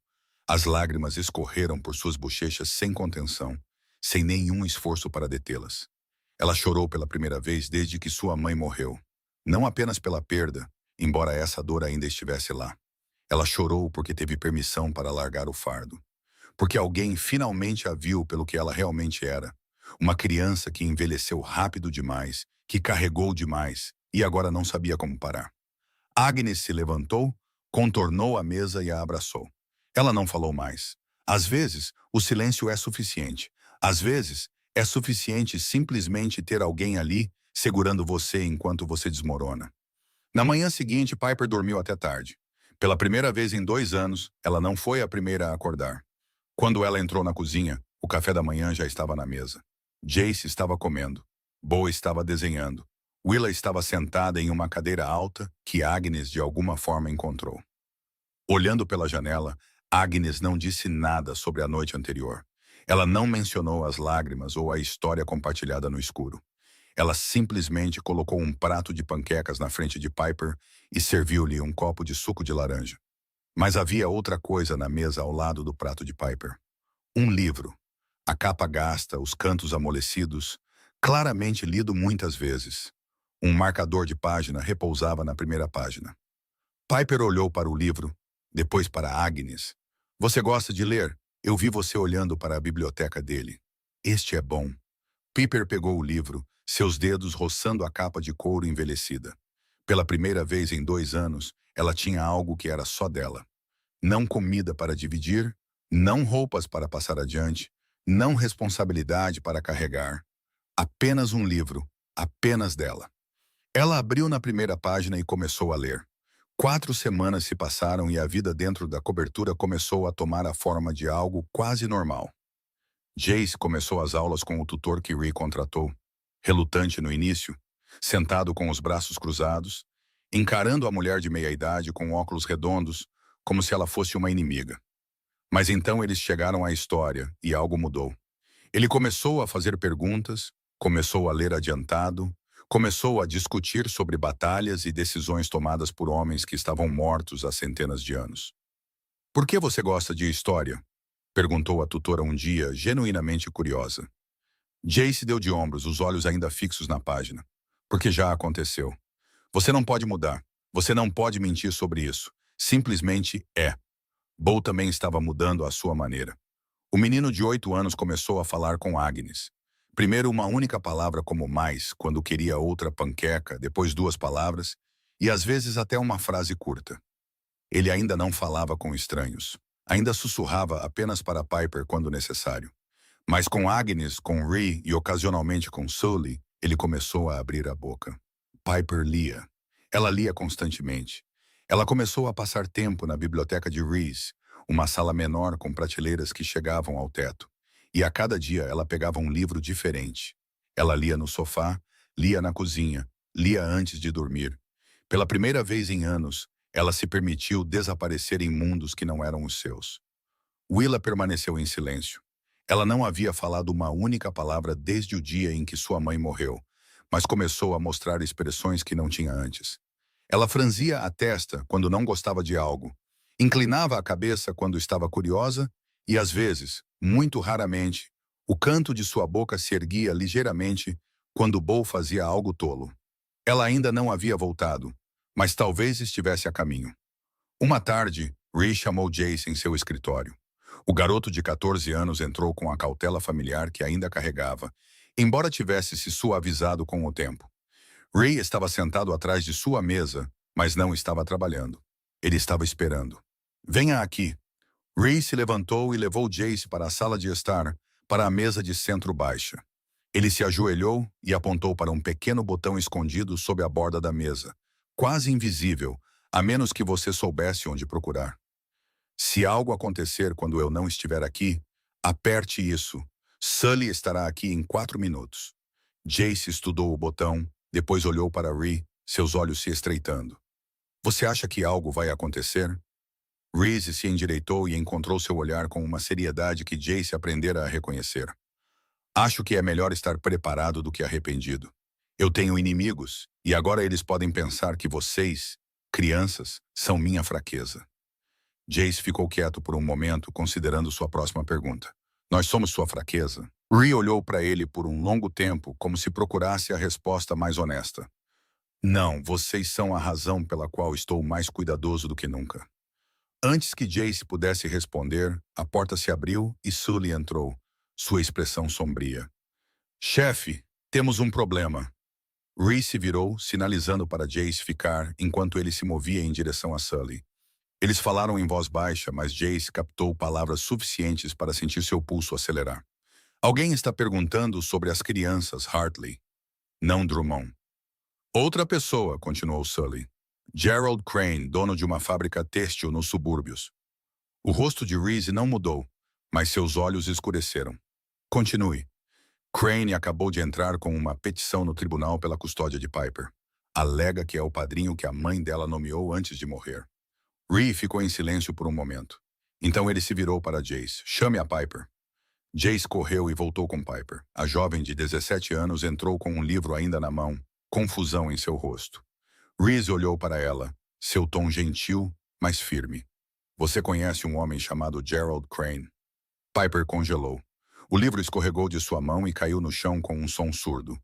As lágrimas escorreram por suas bochechas sem contenção, sem nenhum esforço para detê-las. Ela chorou pela primeira vez desde que sua mãe morreu. Não apenas pela perda, embora essa dor ainda estivesse lá. Ela chorou porque teve permissão para largar o fardo. Porque alguém finalmente a viu pelo que ela realmente era. Uma criança que envelheceu rápido demais, que carregou demais e agora não sabia como parar. Agnes se levantou, contornou a mesa e a abraçou. Ela não falou mais. Às vezes, o silêncio é suficiente. Às vezes, é suficiente simplesmente ter alguém ali segurando você enquanto você desmorona. Na manhã seguinte, Piper dormiu até tarde. Pela primeira vez em 2 anos, ela não foi a primeira a acordar. Quando ela entrou na cozinha, o café da manhã já estava na mesa. Jace estava comendo. Bo estava desenhando. Willa estava sentada em uma cadeira alta que Agnes de alguma forma encontrou. Olhando pela janela, Agnes não disse nada sobre a noite anterior. Ela não mencionou as lágrimas ou a história compartilhada no escuro. Ela simplesmente colocou um prato de panquecas na frente de Piper e serviu-lhe um copo de suco de laranja. Mas havia outra coisa na mesa ao lado do prato de Piper. Um livro. A capa gasta, os cantos amolecidos, claramente lido muitas vezes. Um marcador de página repousava na primeira página. Piper olhou para o livro, depois para Agnes. Você gosta de ler? Eu vi você olhando para a biblioteca dele. Este é bom. Piper pegou o livro, seus dedos roçando a capa de couro envelhecida. Pela primeira vez em 2 anos, ela tinha algo que era só dela. Não comida para dividir, não roupas para passar adiante, não responsabilidade para carregar. Apenas um livro, apenas dela. Ela abriu na primeira página e começou a ler. 4 semanas se passaram e a vida dentro da cobertura começou a tomar a forma de algo quase normal. Jace começou as aulas com o tutor que Ree contratou, relutante no início, sentado com os braços cruzados, encarando a mulher de meia-idade com óculos redondos, como se ela fosse uma inimiga. Mas então eles chegaram à história e algo mudou. Ele começou a fazer perguntas, começou a ler adiantado, começou a discutir sobre batalhas e decisões tomadas por homens que estavam mortos há centenas de anos. Por que você gosta de história? Perguntou a tutora um dia, genuinamente curiosa. Jace deu de ombros, os olhos ainda fixos na página. Porque já aconteceu. Você não pode mudar. Você não pode mentir sobre isso. Simplesmente é. Bo também estava mudando à sua maneira. O menino de 8 anos começou a falar com Agnes. Primeiro uma única palavra como mais, quando queria outra panqueca, depois 2 palavras, e às vezes até uma frase curta. Ele ainda não falava com estranhos. Ainda sussurrava apenas para Piper quando necessário. Mas com Agnes, com Ree e ocasionalmente com Sully, ele começou a abrir a boca. Piper lia. Ela lia constantemente. Ela começou a passar tempo na biblioteca de Reese, uma sala menor com prateleiras que chegavam ao teto. E a cada dia ela pegava um livro diferente. Ela lia no sofá, lia na cozinha, lia antes de dormir. Pela primeira vez em anos, ela se permitiu desaparecer em mundos que não eram os seus. Willa permaneceu em silêncio. Ela não havia falado uma única palavra desde o dia em que sua mãe morreu, mas começou a mostrar expressões que não tinha antes. Ela franzia a testa quando não gostava de algo, inclinava a cabeça quando estava curiosa e, às vezes, muito raramente, o canto de sua boca se erguia ligeiramente quando Bo fazia algo tolo. Ela ainda não havia voltado, mas talvez estivesse a caminho. Uma tarde, Ree chamou Jace em seu escritório. O garoto de 14 anos entrou com a cautela familiar que ainda carregava, embora tivesse se suavizado com o tempo. Ree estava sentado atrás de sua mesa, mas não estava trabalhando. Ele estava esperando. Venha aqui. Ree se levantou e levou Jace para a sala de estar, para a mesa de centro-baixa. Ele se ajoelhou e apontou para um pequeno botão escondido sob a borda da mesa, quase invisível, a menos que você soubesse onde procurar. Se algo acontecer quando eu não estiver aqui, aperte isso. Sully estará aqui em 4 minutos. Jace estudou o botão, depois olhou para Ree, seus olhos se estreitando. Você acha que algo vai acontecer? Reese se endireitou e encontrou seu olhar com uma seriedade que Jace aprendera a reconhecer. Acho que é melhor estar preparado do que arrependido. Eu tenho inimigos, e agora eles podem pensar que vocês, crianças, são minha fraqueza. Jace ficou quieto por um momento, considerando sua próxima pergunta. Nós somos sua fraqueza? Ree olhou para ele por um longo tempo, como se procurasse a resposta mais honesta. Não, vocês são a razão pela qual estou mais cuidadoso do que nunca. Antes que Jace pudesse responder, a porta se abriu e Sully entrou, sua expressão sombria. Chefe, temos um problema. Ree se virou, sinalizando para Jace ficar, enquanto ele se movia em direção a Sully. Eles falaram em voz baixa, mas Jace captou palavras suficientes para sentir seu pulso acelerar. Alguém está perguntando sobre as crianças, Hartley. Não Drummond. Outra pessoa, continuou Sully. Gerald Crane, dono de uma fábrica têxtil nos subúrbios. O rosto de Reese não mudou, mas seus olhos escureceram. Continue. Crane acabou de entrar com uma petição no tribunal pela custódia de Piper. Alega que é o padrinho que a mãe dela nomeou antes de morrer. Ree ficou em silêncio por um momento. Então ele se virou para Jace. Chame a Piper. Jace correu e voltou com Piper. A jovem de 17 anos entrou com um livro ainda na mão, confusão em seu rosto. Reese olhou para ela, seu tom gentil, mas firme. Você conhece um homem chamado Gerald Crane? Piper congelou. O livro escorregou de sua mão e caiu no chão com um som surdo.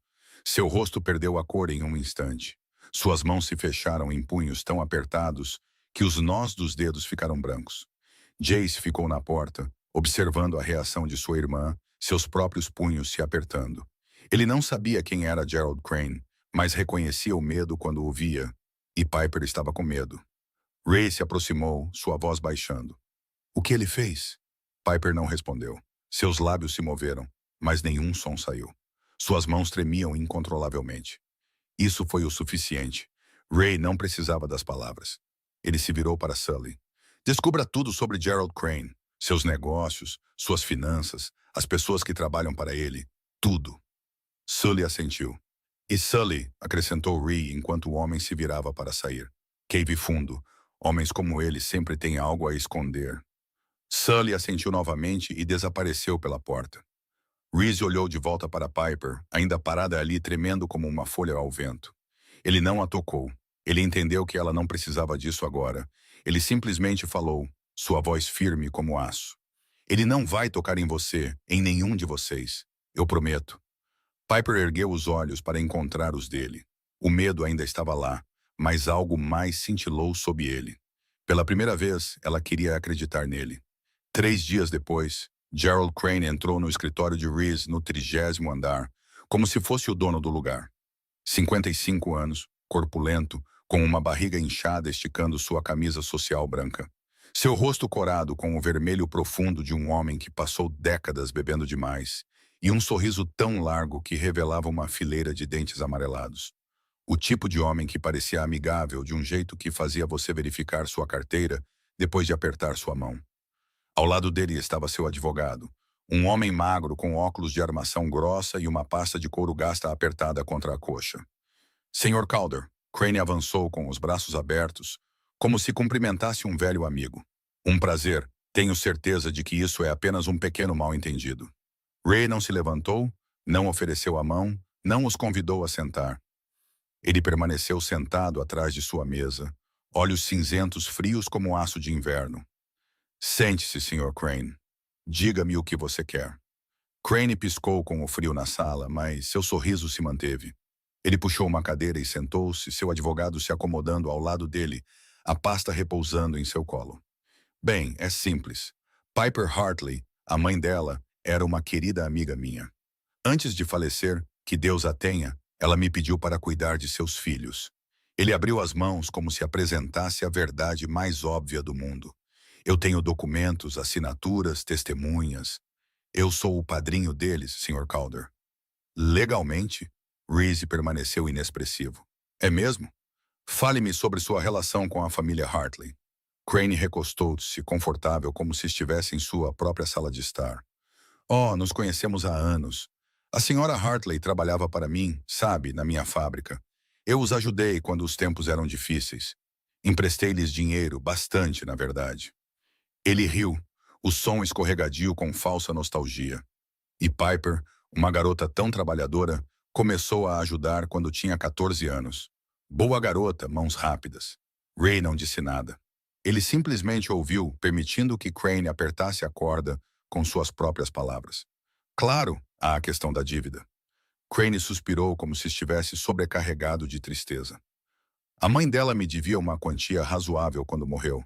Seu rosto perdeu a cor em um instante. Suas mãos se fecharam em punhos tão apertados que os nós dos dedos ficaram brancos. Jace ficou na porta, observando a reação de sua irmã, seus próprios punhos se apertando. Ele não sabia quem era Gerald Crane, mas reconhecia o medo quando o via, e Piper estava com medo. Ray se aproximou, sua voz baixando. O que ele fez? Piper não respondeu. Seus lábios se moveram, mas nenhum som saiu. Suas mãos tremiam incontrolavelmente. Isso foi o suficiente. Ray não precisava das palavras. Ele se virou para Sully. Descubra tudo sobre Gerald Crane. Seus negócios, suas finanças, as pessoas que trabalham para ele. Tudo. Sully assentiu. E Sully, acrescentou Ree enquanto o homem se virava para sair. Cave fundo. Homens como ele sempre têm algo a esconder. Sully assentiu novamente e desapareceu pela porta. Reese olhou de volta para Piper, ainda parada ali tremendo como uma folha ao vento. Ele não a tocou. Ele entendeu que ela não precisava disso agora. Ele simplesmente falou, sua voz firme como aço. Ele não vai tocar em você, em nenhum de vocês. Eu prometo. Piper ergueu os olhos para encontrar os dele. O medo ainda estava lá, mas algo mais cintilou sob ele. Pela primeira vez, ela queria acreditar nele. 3 dias depois, Gerald Crane entrou no escritório de Reese no 30º andar, como se fosse o dono do lugar. 55 anos, corpulento, com uma barriga inchada esticando sua camisa social branca. Seu rosto corado com o vermelho profundo de um homem que passou décadas bebendo demais, e um sorriso tão largo que revelava uma fileira de dentes amarelados. O tipo de homem que parecia amigável de um jeito que fazia você verificar sua carteira depois de apertar sua mão. Ao lado dele estava seu advogado, um homem magro com óculos de armação grossa e uma pasta de couro gasta apertada contra a coxa. Sr. Calder, Crane avançou com os braços abertos, como se cumprimentasse um velho amigo. Um prazer, tenho certeza de que isso é apenas um pequeno mal-entendido. Ray não se levantou, não ofereceu a mão, não os convidou a sentar. Ele permaneceu sentado atrás de sua mesa, olhos cinzentos frios como aço de inverno. Sente-se, Sr. Crane. Diga-me o que você quer. Crane piscou com o frio na sala, mas seu sorriso se manteve. Ele puxou uma cadeira e sentou-se, seu advogado se acomodando ao lado dele, a pasta repousando em seu colo. Bem, é simples. Piper Hartley, a mãe dela, era uma querida amiga minha. Antes de falecer, que Deus a tenha, ela me pediu para cuidar de seus filhos. Ele abriu as mãos como se apresentasse a verdade mais óbvia do mundo. Eu tenho documentos, assinaturas, testemunhas. Eu sou o padrinho deles, Sr. Calder. Legalmente, Reese permaneceu inexpressivo. É mesmo? Fale-me sobre sua relação com a família Hartley. Crane recostou-se, confortável, como se estivesse em sua própria sala de estar. Oh, nos conhecemos há anos. A senhora Hartley trabalhava para mim, sabe, na minha fábrica. Eu os ajudei quando os tempos eram difíceis. Emprestei-lhes dinheiro, bastante, na verdade. Ele riu, o som escorregadio com falsa nostalgia. E Piper, uma garota tão trabalhadora, começou a ajudar quando tinha 14 anos. Boa garota, mãos rápidas. Ray não disse nada. Ele simplesmente ouviu, permitindo que Crane apertasse a corda com suas próprias palavras. Claro, há a questão da dívida. Crane suspirou como se estivesse sobrecarregado de tristeza. A mãe dela me devia uma quantia razoável quando morreu.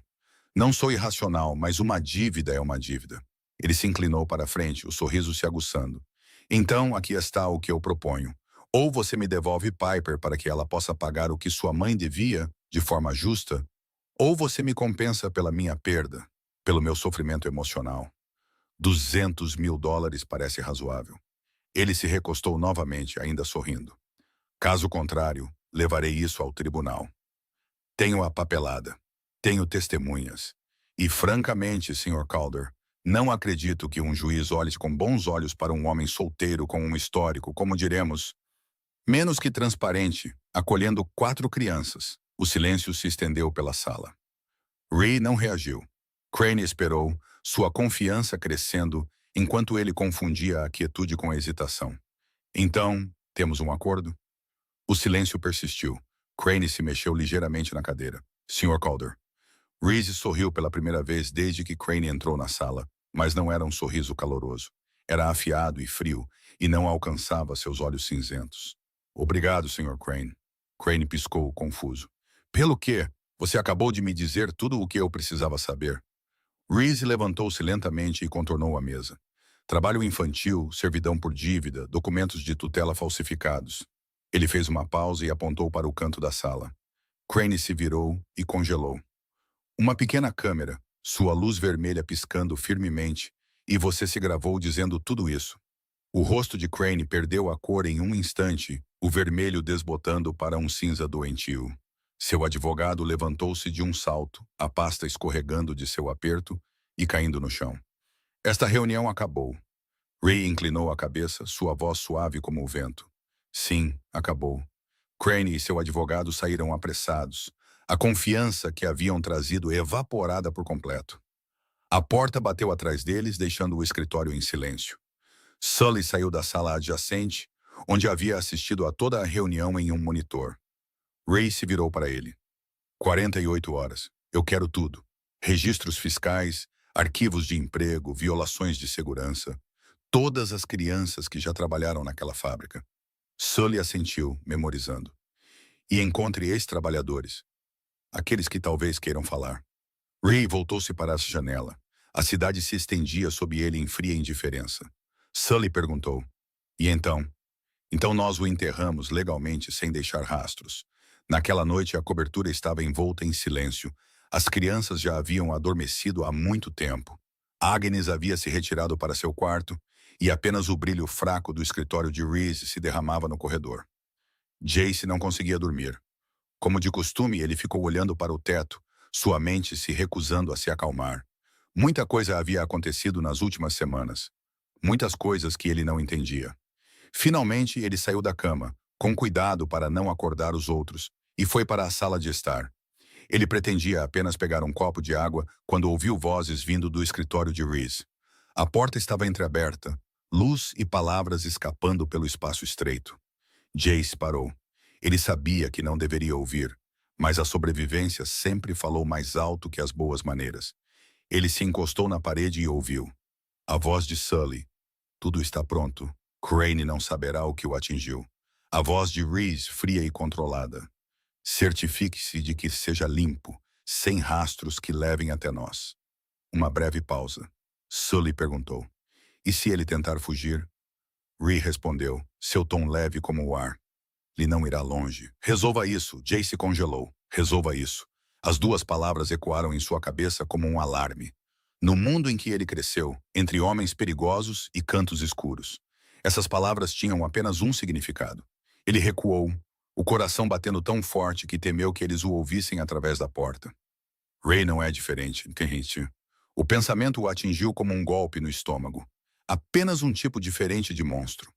Não sou irracional, mas uma dívida é uma dívida. Ele se inclinou para a frente, o sorriso se aguçando. Então, aqui está o que eu proponho. Ou você me devolve Piper para que ela possa pagar o que sua mãe devia, de forma justa, ou você me compensa pela minha perda, pelo meu sofrimento emocional. $200.000 parece razoável. Ele se recostou novamente, ainda sorrindo. Caso contrário, levarei isso ao tribunal. Tenho a papelada. Tenho testemunhas. E, francamente, Sr. Calder, Não acredito que um juiz olhe com bons olhos para um homem solteiro com um histórico, como diremos, menos que transparente, acolhendo 4 crianças. O silêncio se estendeu pela sala. Ree não reagiu. Crane esperou, sua confiança crescendo, enquanto ele confundia a quietude com a hesitação. Então, temos um acordo? O silêncio persistiu. Crane se mexeu ligeiramente na cadeira. Sr. Calder. Reese sorriu pela primeira vez desde que Crane entrou na sala, mas não era um sorriso caloroso. Era afiado e frio, e não alcançava seus olhos cinzentos. Obrigado, Sr. Crane. Crane piscou, confuso. Pelo quê? Você acabou de me dizer tudo o que eu precisava saber. Reese levantou-se lentamente e contornou a mesa. Trabalho infantil, servidão por dívida, documentos de tutela falsificados. Ele fez uma pausa e apontou para o canto da sala. Crane se virou e congelou. Uma pequena câmera, sua luz vermelha piscando firmemente, e você se gravou dizendo tudo isso. O rosto de Crane perdeu a cor em um instante, o vermelho desbotando para um cinza doentio. Seu advogado levantou-se de um salto, a pasta escorregando de seu aperto e caindo no chão. Esta reunião acabou. Ray inclinou a cabeça, sua voz suave como o vento. Sim, acabou. Crane e seu advogado saíram apressados, a confiança que haviam trazido evaporada por completo. A porta bateu atrás deles, deixando o escritório em silêncio. Sully saiu da sala adjacente, onde havia assistido a toda a reunião em um monitor. Ray se virou para ele. 48 horas. Eu quero tudo. Registros fiscais, arquivos de emprego, violações de segurança. Todas as crianças que já trabalharam naquela fábrica. Sully assentiu, memorizando. E encontre ex-trabalhadores. Aqueles que talvez queiram falar. Ray voltou-se para a janela. A cidade se estendia sob ele em fria indiferença. Sully perguntou. E então? Então nós o enterramos legalmente sem deixar rastros. Naquela noite a cobertura estava envolta em silêncio. As crianças já haviam adormecido há muito tempo. Agnes havia se retirado para seu quarto e apenas o brilho fraco do escritório de Reese se derramava no corredor. Jace não conseguia dormir. Como de costume, ele ficou olhando para o teto, sua mente se recusando a se acalmar. Muita coisa havia acontecido nas últimas semanas. Muitas coisas que ele não entendia. Finalmente, ele saiu da cama, com cuidado para não acordar os outros, e foi para a sala de estar. Ele pretendia apenas pegar um copo de água quando ouviu vozes vindo do escritório de Reese. A porta estava entreaberta, luz e palavras escapando pelo espaço estreito. Jace parou. Ele sabia que não deveria ouvir, mas a sobrevivência sempre falou mais alto que as boas maneiras. Ele se encostou na parede e ouviu. A voz de Sully. Tudo está pronto. Crane não saberá o que o atingiu. A voz de Reese, fria e controlada. Certifique-se de que seja limpo, sem rastros que levem até nós. Uma breve pausa. Sully perguntou. E se ele tentar fugir? Ree respondeu, seu tom leve como o ar. Ele não irá longe. Resolva isso. Jace congelou. Resolva isso. As duas palavras ecoaram em sua cabeça como um alarme. No mundo em que ele cresceu, entre homens perigosos e cantos escuros. Essas palavras tinham apenas um significado. Ele recuou, o coração batendo tão forte que temeu que eles o ouvissem através da porta. Ray não é diferente, Kent. O pensamento o atingiu como um golpe no estômago. Apenas um tipo diferente de monstro.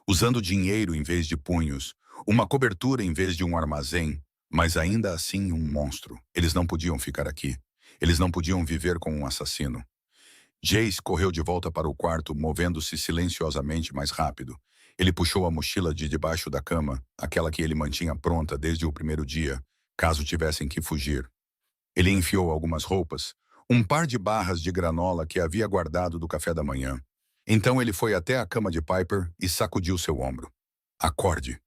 Usando dinheiro em vez de punhos, uma cobertura em vez de um armazém, mas ainda assim um monstro. Eles não podiam ficar aqui. Eles não podiam viver com um assassino. Jace correu de volta para o quarto, movendo-se silenciosamente mais rápido. Ele puxou a mochila de debaixo da cama, aquela que ele mantinha pronta desde o primeiro dia, caso tivessem que fugir. Ele enfiou algumas roupas, um par de barras de granola que havia guardado do café da manhã. Então ele foi até a cama de Piper e sacudiu seu ombro. Acorde.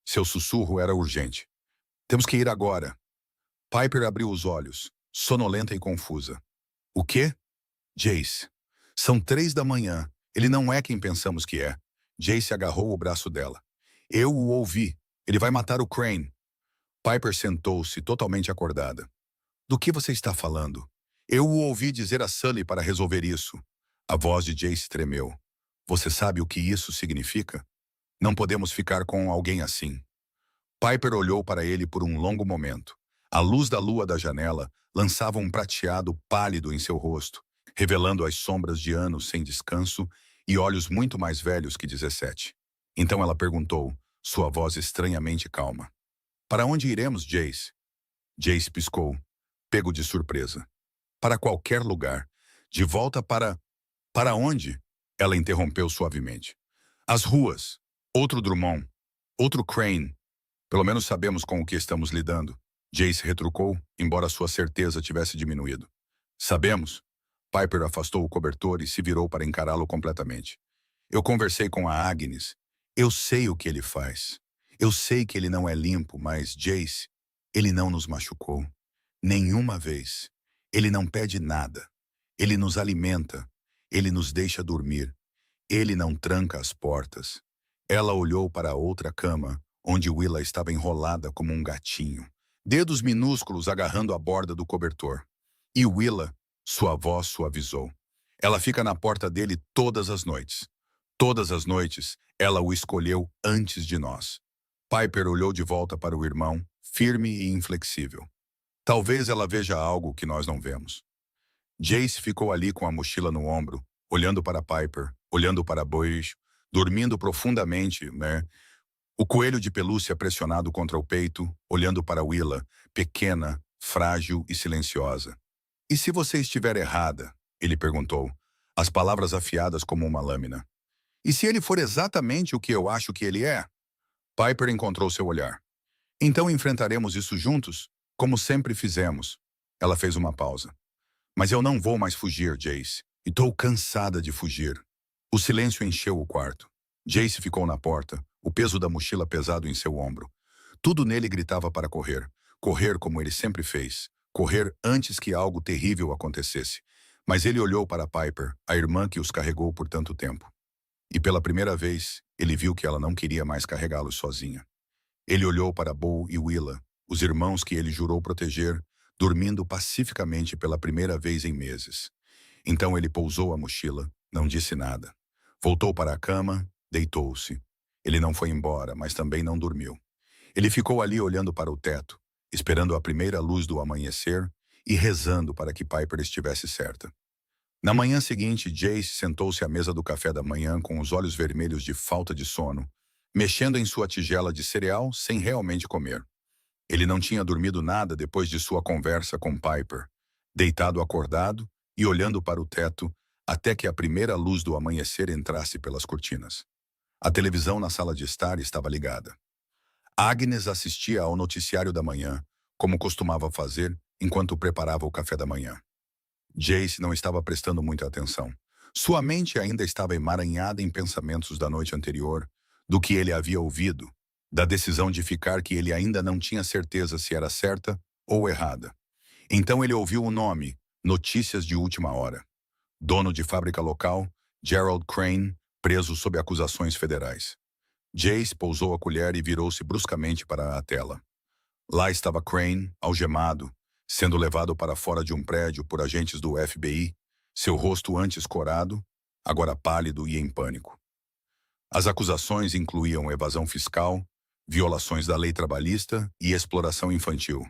Seu sussurro era urgente. Temos que ir agora. Piper abriu os olhos, sonolenta e confusa. O quê? Jace. São 3 da manhã. Ele não é quem pensamos que é. Jace agarrou o braço dela. Eu o ouvi. Ele vai matar o Crane. Piper sentou-se, totalmente acordada. Do que você está falando? Eu o ouvi dizer a Sully para resolver isso. A voz de Jace tremeu. Você sabe o que isso significa? Não podemos ficar com alguém assim. Piper olhou para ele por um longo momento. A luz da lua da janela lançava um prateado pálido em seu rosto. revelando as sombras de anos sem descanso e olhos muito mais velhos que 17. Então ela perguntou, sua voz estranhamente calma. Para onde iremos, Jace? Jace piscou, pego de surpresa. Para qualquer lugar. De volta para... Para onde? Ela interrompeu suavemente. As ruas. Outro Drummond. Outro Crane. Pelo menos sabemos com o que estamos lidando. Jace retrucou, embora sua certeza tivesse diminuído. Sabemos. Piper afastou o cobertor e se virou para encará-lo completamente. Eu conversei com a Agnes. Eu sei o que ele faz. Eu sei que ele não é limpo, mas, Jace, ele não nos machucou. Nenhuma vez. Ele não pede nada. Ele nos alimenta. Ele nos deixa dormir. Ele não tranca as portas. Ela olhou para a outra cama, onde Willa estava enrolada como um gatinho, dedos minúsculos agarrando a borda do cobertor. E Willa, sua voz suavizou. Ela fica na porta dele todas as noites. Todas as noites, ela o escolheu antes de nós. Piper olhou de volta para o irmão, firme e inflexível. Talvez ela veja algo que nós não vemos. Jace ficou ali com a mochila no ombro, olhando para Piper, olhando para Boyd, dormindo profundamente, né? O coelho de pelúcia pressionado contra o peito, olhando para Willa, pequena, frágil e silenciosa. E se você estiver errada? Ele perguntou, as palavras afiadas como uma lâmina. E se ele for exatamente o que eu acho que ele é? Piper encontrou seu olhar. Então enfrentaremos isso juntos, como sempre fizemos. Ela fez uma pausa. Mas eu não vou mais fugir, Jace. E estou cansada de fugir. O silêncio encheu o quarto. Jace ficou na porta, o peso da mochila pesado em seu ombro. Tudo nele gritava para correr. Correr como ele sempre fez. Correr antes que algo terrível acontecesse. Mas ele olhou para Piper, a irmã que os carregou por tanto tempo. E pela primeira vez, ele viu que ela não queria mais carregá-los sozinha. Ele olhou para Bo e Willa, os irmãos que ele jurou proteger, dormindo pacificamente pela primeira vez em meses. Então ele pousou a mochila, não disse nada. Voltou para a cama, deitou-se. Ele não foi embora, mas também não dormiu. Ele ficou ali olhando para o teto, esperando a primeira luz do amanhecer e rezando para que Piper estivesse certa. Na manhã seguinte, Jace sentou-se à mesa do café da manhã com os olhos vermelhos de falta de sono, mexendo em sua tigela de cereal sem realmente comer. Ele não tinha dormido nada depois de sua conversa com Piper, deitado acordado e olhando para o teto até que a primeira luz do amanhecer entrasse pelas cortinas. A televisão na sala de estar estava ligada. Agnes assistia ao noticiário da manhã, como costumava fazer enquanto preparava o café da manhã. Jace não estava prestando muita atenção. Sua mente ainda estava emaranhada em pensamentos da noite anterior, do que ele havia ouvido, da decisão de ficar que ele ainda não tinha certeza se era certa ou errada. Então ele ouviu o nome, notícias de última hora. Dono de fábrica local, Gerald Crane, preso sob acusações federais. Jace pousou a colher e virou-se bruscamente para a tela. Lá estava Crane, algemado, sendo levado para fora de um prédio por agentes do FBI, seu rosto antes corado, agora pálido e em pânico. As acusações incluíam evasão fiscal, violações da lei trabalhista e exploração infantil.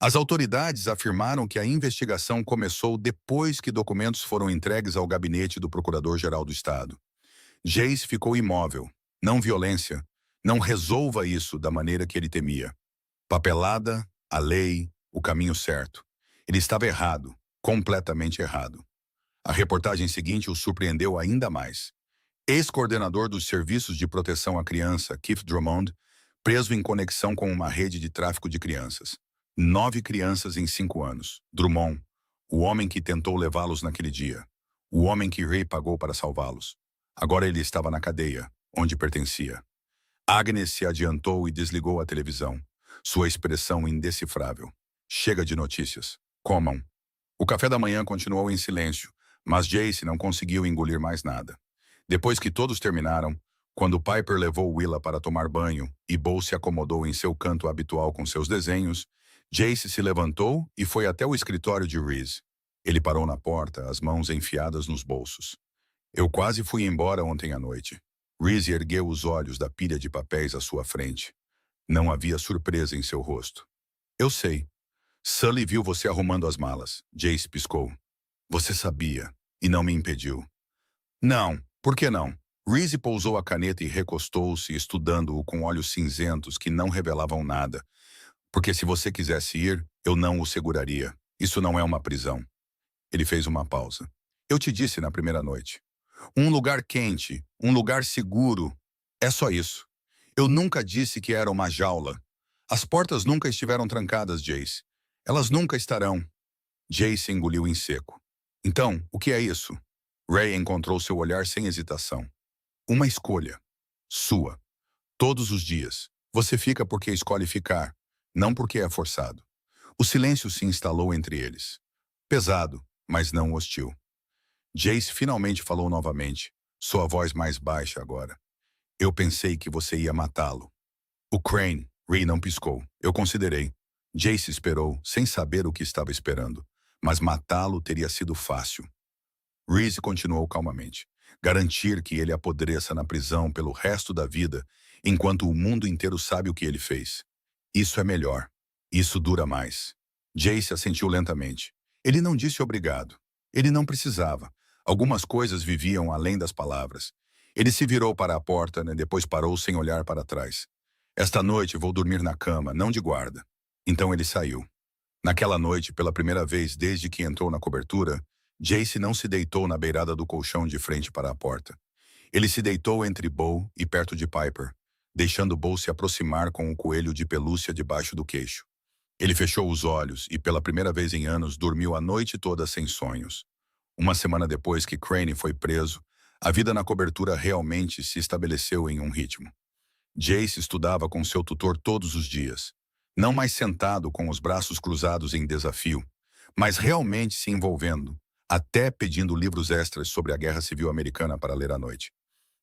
As autoridades afirmaram que a investigação começou depois que documentos foram entregues ao gabinete do Procurador-Geral do Estado. Jace ficou imóvel. Não violência. Não resolva isso da maneira que ele temia. Papelada, a lei, o caminho certo. Ele estava errado, completamente errado. A reportagem seguinte o surpreendeu ainda mais. Ex-coordenador dos Serviços de Proteção à Criança, Keith Drummond, preso em conexão com uma rede de tráfico de crianças. 9 crianças em 5 anos. Drummond, o homem que tentou levá-los naquele dia. O homem que Ray pagou para salvá-los. Agora ele estava na cadeia, onde pertencia. Agnes se adiantou e desligou a televisão. Sua expressão indecifrável. Chega de notícias. Comam. O café da manhã continuou em silêncio, mas Jace não conseguiu engolir mais nada. Depois que todos terminaram, quando Piper levou Willa para tomar banho e Bo se acomodou em seu canto habitual com seus desenhos, Jace se levantou e foi até o escritório de Reese. Ele parou na porta, as mãos enfiadas nos bolsos. Eu quase fui embora ontem à noite. Reese ergueu os olhos da pilha de papéis à sua frente. Não havia surpresa em seu rosto. Eu sei. Sully viu você arrumando as malas. Jace piscou. Você sabia e não me impediu. Não, por que não? Reese pousou a caneta e recostou-se, estudando-o com olhos cinzentos que não revelavam nada. Porque se você quisesse ir, eu não o seguraria. Isso não é uma prisão. Ele fez uma pausa. Eu te disse na primeira noite. Um lugar quente, um lugar seguro. É só isso. Eu nunca disse que era uma jaula. As portas nunca estiveram trancadas, Jace. Elas nunca estarão. Jace engoliu em seco. Então, o que é isso? Ray encontrou seu olhar sem hesitação. Uma escolha. Sua. Todos os dias. Você fica porque escolhe ficar, não porque é forçado. O silêncio se instalou entre eles. Pesado, mas não hostil. Jace finalmente falou novamente, sua voz mais baixa agora. Eu pensei que você ia matá-lo. O Crane, Ray não piscou. Eu considerei. Jace esperou, sem saber o que estava esperando. Mas matá-lo teria sido fácil. Reese continuou calmamente. Garantir que ele apodreça na prisão pelo resto da vida, enquanto o mundo inteiro sabe o que ele fez. Isso é melhor. Isso dura mais. Jace assentiu lentamente. Ele não disse obrigado. Ele não precisava. Algumas coisas viviam além das palavras. Ele se virou para a porta, e depois parou sem olhar para trás. Esta noite vou dormir na cama, não de guarda. Então ele saiu. Naquela noite, pela primeira vez desde que entrou na cobertura, Jace não se deitou na beirada do colchão de frente para a porta. Ele se deitou entre Bo e perto de Piper, deixando Bo se aproximar com o coelho de pelúcia debaixo do queixo. Ele fechou os olhos e, pela primeira vez em anos, dormiu a noite toda sem sonhos. Uma semana depois que Crane foi preso, a vida na cobertura realmente se estabeleceu em um ritmo. Jace estudava com seu tutor todos os dias, não mais sentado com os braços cruzados em desafio, mas realmente se envolvendo, até pedindo livros extras sobre a Guerra Civil Americana para ler à noite.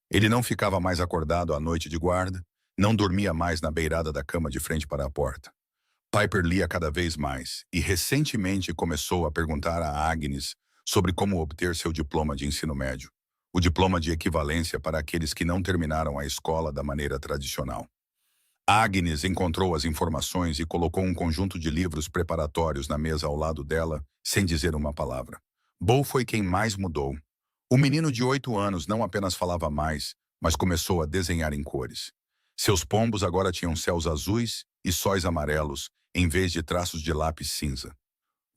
Ele não ficava mais acordado à noite de guarda, não dormia mais na beirada da cama de frente para a porta. Piper lia cada vez mais e recentemente começou a perguntar a Agnes sobre como obter seu diploma de ensino médio, o diploma de equivalência para aqueles que não terminaram a escola da maneira tradicional. Agnes encontrou as informações e colocou um conjunto de livros preparatórios na mesa ao lado dela, sem dizer uma palavra. Bo foi quem mais mudou. O menino de 8 anos não apenas falava mais, mas começou a desenhar em cores. Seus pombos agora tinham céus azuis e sóis amarelos, em vez de traços de lápis cinza.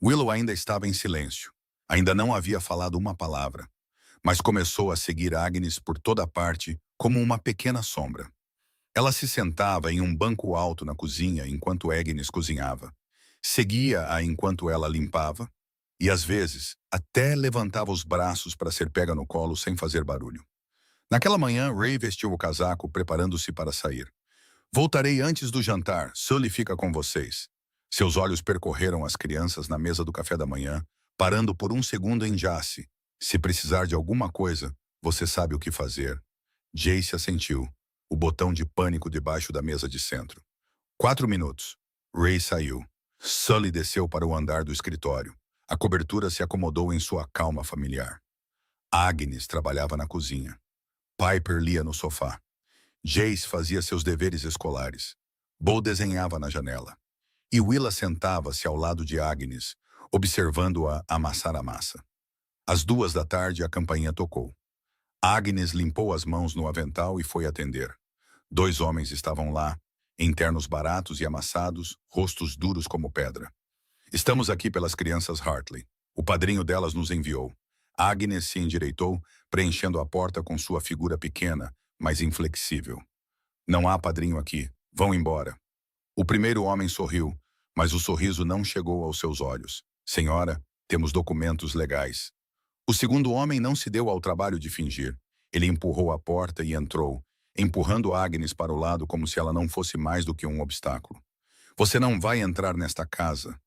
Willow ainda estava em silêncio. Ainda não havia falado uma palavra, mas começou a seguir Agnes por toda parte como uma pequena sombra. Ela se sentava em um banco alto na cozinha enquanto Agnes cozinhava. Seguia-a enquanto ela limpava e, às vezes, até levantava os braços para ser pega no colo sem fazer barulho. Naquela manhã, Ray vestiu o casaco, preparando-se para sair. Voltarei antes do jantar, Sully fica com vocês. Seus olhos percorreram as crianças na mesa do café da manhã, parando por um segundo em Jace. Se precisar de alguma coisa, você sabe o que fazer. Jace assentiu, o botão de pânico debaixo da mesa de centro. 4 minutos. Ray saiu. Sully desceu para o andar do escritório. A cobertura se acomodou em sua calma familiar. Agnes trabalhava na cozinha. Piper lia no sofá. Jace fazia seus deveres escolares. Bo desenhava na janela. E Willa sentava-se ao lado de Agnes, observando-a amassar a massa. Às 2 da tarde, a campainha tocou. Agnes limpou as mãos no avental e foi atender. 2 homens estavam lá, em ternos baratos e amassados, rostos duros como pedra. Estamos aqui pelas crianças Hartley. O padrinho delas nos enviou. Agnes se endireitou, preenchendo a porta com sua figura pequena, mas inflexível. Não há padrinho aqui. Vão embora. O primeiro homem sorriu, mas o sorriso não chegou aos seus olhos. Senhora, temos documentos legais. O segundo homem não se deu ao trabalho de fingir. Ele empurrou a porta e entrou, empurrando Agnes para o lado como se ela não fosse mais do que um obstáculo. Você não vai entrar nesta casa,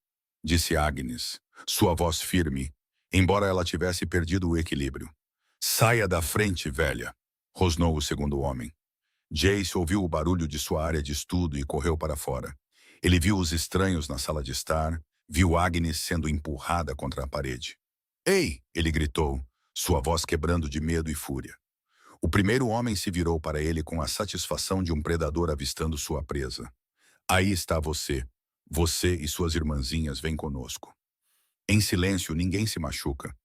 disse Agnes, sua voz firme, embora ela tivesse perdido o equilíbrio. Saia da frente, velha, rosnou o segundo homem. Jace ouviu o barulho de sua área de estudo e correu para fora. Ele viu os estranhos na sala de estar, viu Agnes sendo empurrada contra a parede. Ei! Ele gritou, sua voz quebrando de medo e fúria. O primeiro homem se virou para ele com a satisfação de um predador avistando sua presa. Aí está você. Você e suas irmãzinhas vêm conosco. Em silêncio, ninguém se machuca.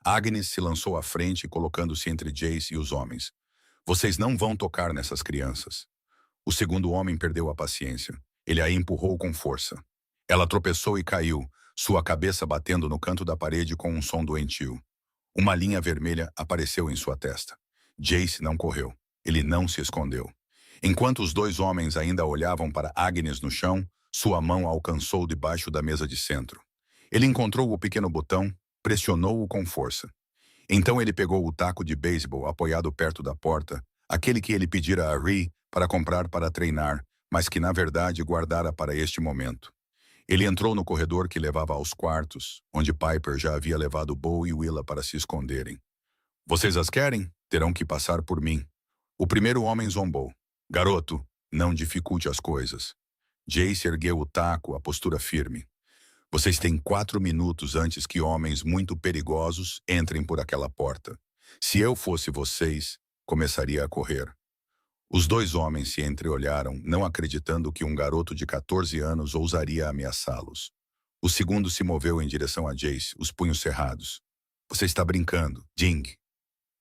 Agnes se lançou à frente, colocando-se entre Jace e os homens. Vocês não vão tocar nessas crianças. O segundo homem perdeu a paciência. Ele a empurrou com força. Ela tropeçou e caiu, sua cabeça batendo no canto da parede com um som doentio. Uma linha vermelha apareceu em sua testa. Jace não correu. Ele não se escondeu. Enquanto os dois homens ainda olhavam para Agnes no chão, sua mão alcançou debaixo da mesa de centro. Ele encontrou o pequeno botão, pressionou-o com força. Então ele pegou o taco de beisebol apoiado perto da porta, aquele que ele pedira a Rhea para comprar para treinar, mas que na verdade guardara para este momento. Ele entrou no corredor que levava aos quartos, onde Piper já havia levado Bo e Willa para se esconderem. Vocês as querem? Terão que passar por mim. O primeiro homem zombou. Garoto, não dificulte as coisas. Jace ergueu o taco, a postura firme. Vocês têm 4 minutos antes que homens muito perigosos entrem por aquela porta. Se eu fosse vocês, começaria a correr. Os dois homens se entreolharam, não acreditando que um garoto de 14 anos ousaria ameaçá-los. O segundo se moveu em direção a Jace, os punhos cerrados. Você está brincando, Ding.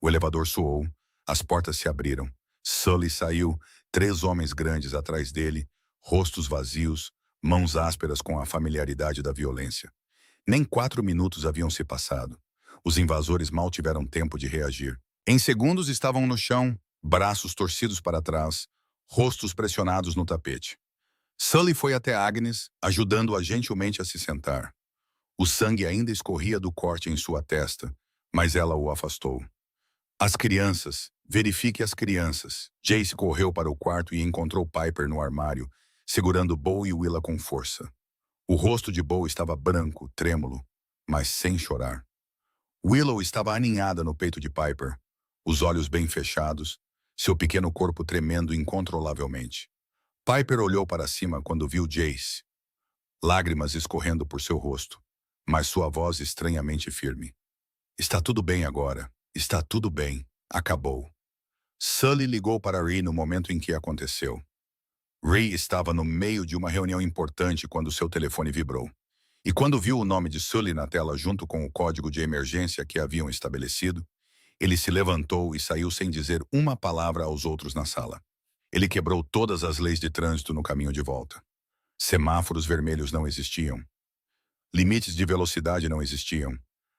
O elevador soou, as portas se abriram. Sully saiu, 3 homens grandes atrás dele, rostos vazios, mãos ásperas com a familiaridade da violência. Nem 4 minutos haviam se passado. Os invasores mal tiveram tempo de reagir. Em segundos estavam no chão, braços torcidos para trás, rostos pressionados no tapete. Sully foi até Agnes, ajudando-a gentilmente a se sentar. O sangue ainda escorria do corte em sua testa, mas ela o afastou. As crianças, verifique as crianças. Jace correu para o quarto e encontrou Piper no armário, segurando Bo e Willa com força. O rosto de Bo estava branco, trêmulo, mas sem chorar. Willow estava aninhada no peito de Piper, os olhos bem fechados, seu pequeno corpo tremendo incontrolavelmente. Piper olhou para cima quando viu Jace, lágrimas escorrendo por seu rosto, mas sua voz estranhamente firme. Está tudo bem agora. Está tudo bem. Acabou. Sully ligou para Rhea no momento em que aconteceu. Rhea estava no meio de uma reunião importante quando seu telefone vibrou. E quando viu o nome de Sully na tela junto com o código de emergência que haviam estabelecido, ele se levantou e saiu sem dizer uma palavra aos outros na sala. Ele quebrou todas as leis de trânsito no caminho de volta. Semáforos vermelhos não existiam. Limites de velocidade não existiam.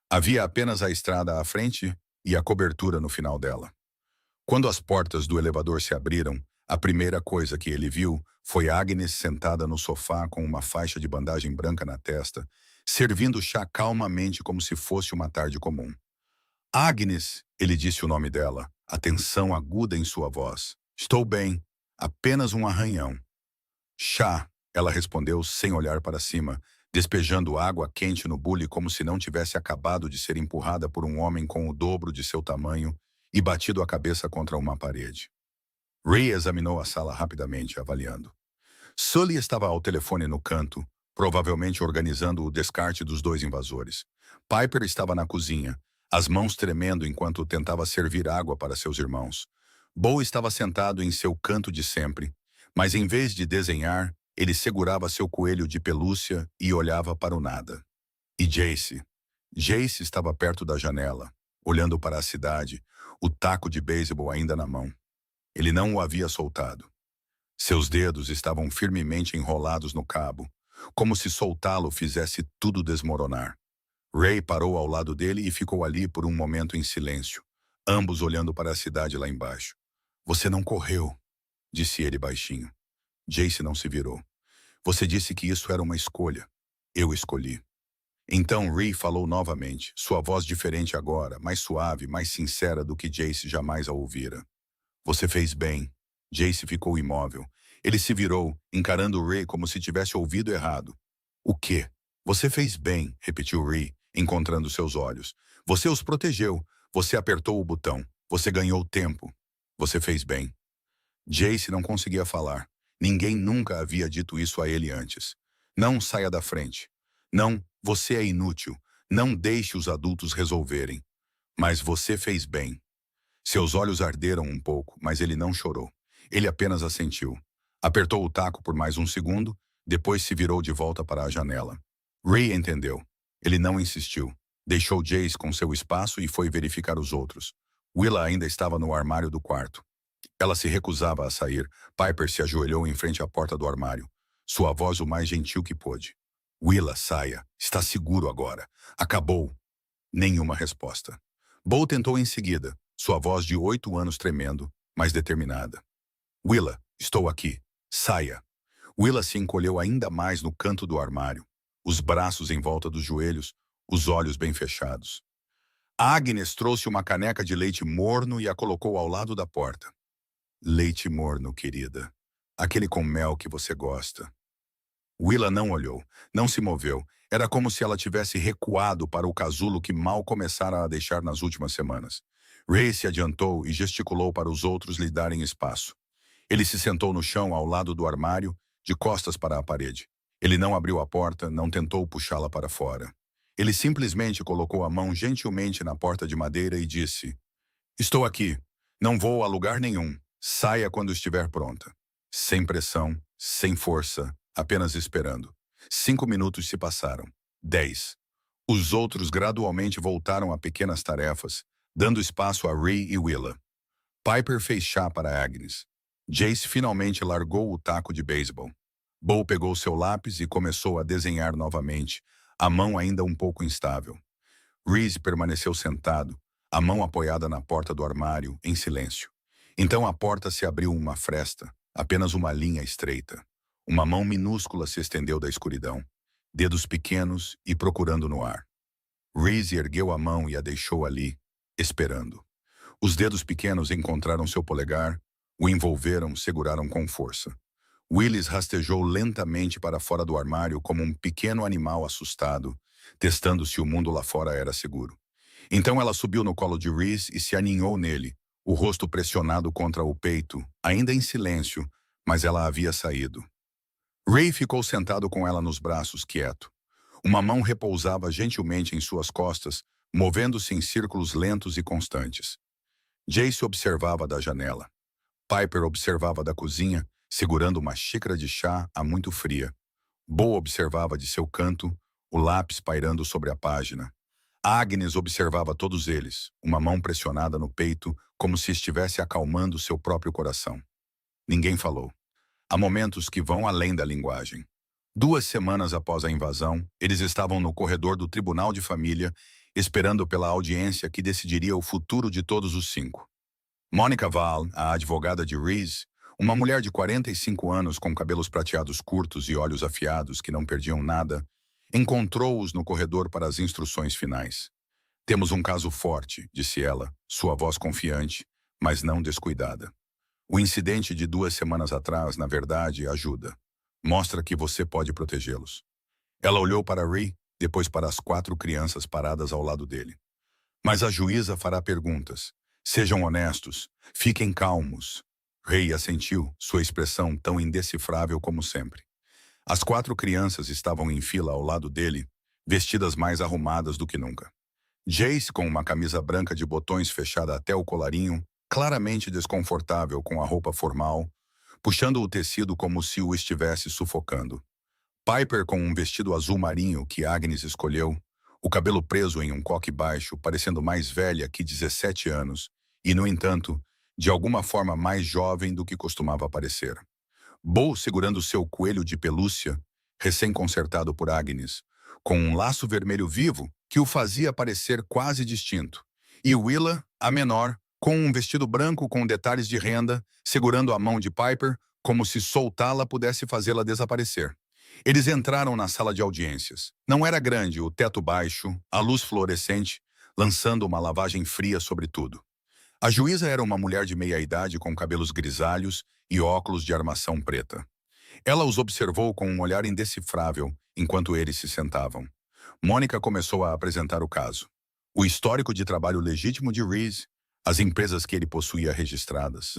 Havia apenas a estrada à frente e a cobertura no final dela. Quando as portas do elevador se abriram, a primeira coisa que ele viu foi Agnes sentada no sofá com uma faixa de bandagem branca na testa, servindo chá calmamente como se fosse uma tarde comum. Agnes, ele disse o nome dela, a tensão aguda em sua voz. Estou bem, apenas um arranhão. Chá, ela respondeu sem olhar para cima, despejando água quente no bule como se não tivesse acabado de ser empurrada por um homem com o dobro de seu tamanho e batido a cabeça contra uma parede. Rhea examinou a sala rapidamente, avaliando. Sully estava ao telefone no canto, provavelmente organizando o descarte dos 2 invasores. Piper estava na cozinha, as mãos tremendo enquanto tentava servir água para seus irmãos. Bo estava sentado em seu canto de sempre, mas em vez de desenhar, ele segurava seu coelho de pelúcia e olhava para o nada. E Jace? Jace estava perto da janela, olhando para a cidade, o taco de beisebol ainda na mão. Ele não o havia soltado. Seus dedos estavam firmemente enrolados no cabo, como se soltá-lo fizesse tudo desmoronar. Ray parou ao lado dele e ficou ali por um momento em silêncio, ambos olhando para a cidade lá embaixo. Você não correu, disse ele baixinho. Jace não se virou. Você disse que isso era uma escolha. Eu escolhi. Então Ray falou novamente, sua voz diferente agora, mais suave, mais sincera do que Jace jamais a ouvira. Você fez bem. Jace ficou imóvel. Ele se virou, encarando Ray como se tivesse ouvido errado. O quê? Você fez bem, repetiu Ray, encontrando seus olhos. Você os protegeu. Você apertou o botão. Você ganhou tempo. Você fez bem. Jace não conseguia falar. Ninguém nunca havia dito isso a ele antes. Não saia da frente. Não, você é inútil. Não deixe os adultos resolverem. Mas você fez bem. Seus olhos arderam um pouco, mas ele não chorou. Ele apenas assentiu. Apertou o taco por mais um segundo, depois se virou de volta para a janela. Ray entendeu. Ele não insistiu. Deixou Jace com seu espaço e foi verificar os outros. Willa ainda estava no armário do quarto. Ela se recusava a sair. Piper se ajoelhou em frente à porta do armário. Sua voz o mais gentil que pôde. Willa, saia. Está seguro agora. Acabou. Nenhuma resposta. Bo tentou em seguida, sua voz de 8 anos tremendo, mas determinada. Willa, estou aqui. Saia. Willa se encolheu ainda mais no canto do armário, os braços em volta dos joelhos, os olhos bem fechados. Agnes trouxe uma caneca de leite morno e a colocou ao lado da porta. Leite morno, querida. Aquele com mel que você gosta. Willa não olhou, não se moveu. Era como se ela tivesse recuado para o casulo que mal começara a deixar nas últimas semanas. Ray se adiantou e gesticulou para os outros lhe darem espaço. Ele se sentou no chão ao lado do armário, de costas para a parede. Ele não abriu a porta, não tentou puxá-la para fora. Ele simplesmente colocou a mão gentilmente na porta de madeira e disse: Estou aqui. Não vou a lugar nenhum. Saia quando estiver pronta. Sem pressão, sem força, apenas esperando. 5 minutos se passaram. 10. Os outros gradualmente voltaram a pequenas tarefas, dando espaço a Ray e Willa. Piper fez chá para Agnes. Jace finalmente largou o taco de beisebol. Bo pegou seu lápis e começou a desenhar novamente, a mão ainda um pouco instável. Reese permaneceu sentado, a mão apoiada na porta do armário, em silêncio. Então a porta se abriu uma fresta, apenas uma linha estreita. Uma mão minúscula se estendeu da escuridão, dedos pequenos e procurando no ar. Reese ergueu a mão e a deixou ali, esperando. Os dedos pequenos encontraram seu polegar, o envolveram, seguraram com força. Willis rastejou lentamente para fora do armário como um pequeno animal assustado, testando se o mundo lá fora era seguro. Então ela subiu no colo de Reese e se aninhou nele, o rosto pressionado contra o peito, ainda em silêncio, mas ela havia saído. Ray ficou sentado com ela nos braços, quieto. Uma mão repousava gentilmente em suas costas, movendo-se em círculos lentos e constantes. Jace observava da janela. Piper observava da cozinha, segurando uma xícara de chá há muito fria. Bo observava de seu canto, o lápis pairando sobre a página. Agnes observava todos eles, uma mão pressionada no peito, como se estivesse acalmando seu próprio coração. Ninguém falou. Há momentos que vão além da linguagem. 2 semanas após a invasão, eles estavam no corredor do Tribunal de Família, esperando pela audiência que decidiria o futuro de todos os 5. Monica Val, a advogada de Reese, uma mulher de 45 anos com cabelos prateados curtos e olhos afiados que não perdiam nada, encontrou-os no corredor para as instruções finais. Temos um caso forte, disse ela, sua voz confiante, mas não descuidada. O incidente de 2 semanas atrás, na verdade, ajuda. Mostra que você pode protegê-los. Ela olhou para Ray, depois para as 4 crianças paradas ao lado dele. Mas a juíza fará perguntas. Sejam honestos. Fiquem calmos. Ray assentiu, sua expressão tão indecifrável como sempre. As 4 crianças estavam em fila ao lado dele, vestidas mais arrumadas do que nunca. Jace, com uma camisa branca de botões fechada até o colarinho, claramente desconfortável com a roupa formal, puxando o tecido como se o estivesse sufocando. Piper com um vestido azul marinho que Agnes escolheu, o cabelo preso em um coque baixo, parecendo mais velha que 17 anos, e, no entanto, de alguma forma mais jovem do que costumava parecer. Bo segurando seu coelho de pelúcia, recém-consertado por Agnes, com um laço vermelho vivo que o fazia parecer quase distinto. E Willa, a menor, com um vestido branco com detalhes de renda, segurando a mão de Piper, como se soltá-la pudesse fazê-la desaparecer. Eles entraram na sala de audiências. Não era grande, o teto baixo, a luz fluorescente, lançando uma lavagem fria sobre tudo. A juíza era uma mulher de meia-idade com cabelos grisalhos e óculos de armação preta. Ela os observou com um olhar indecifrável enquanto eles se sentavam. Mônica começou a apresentar o caso. O histórico de trabalho legítimo de Reese, as empresas que ele possuía registradas,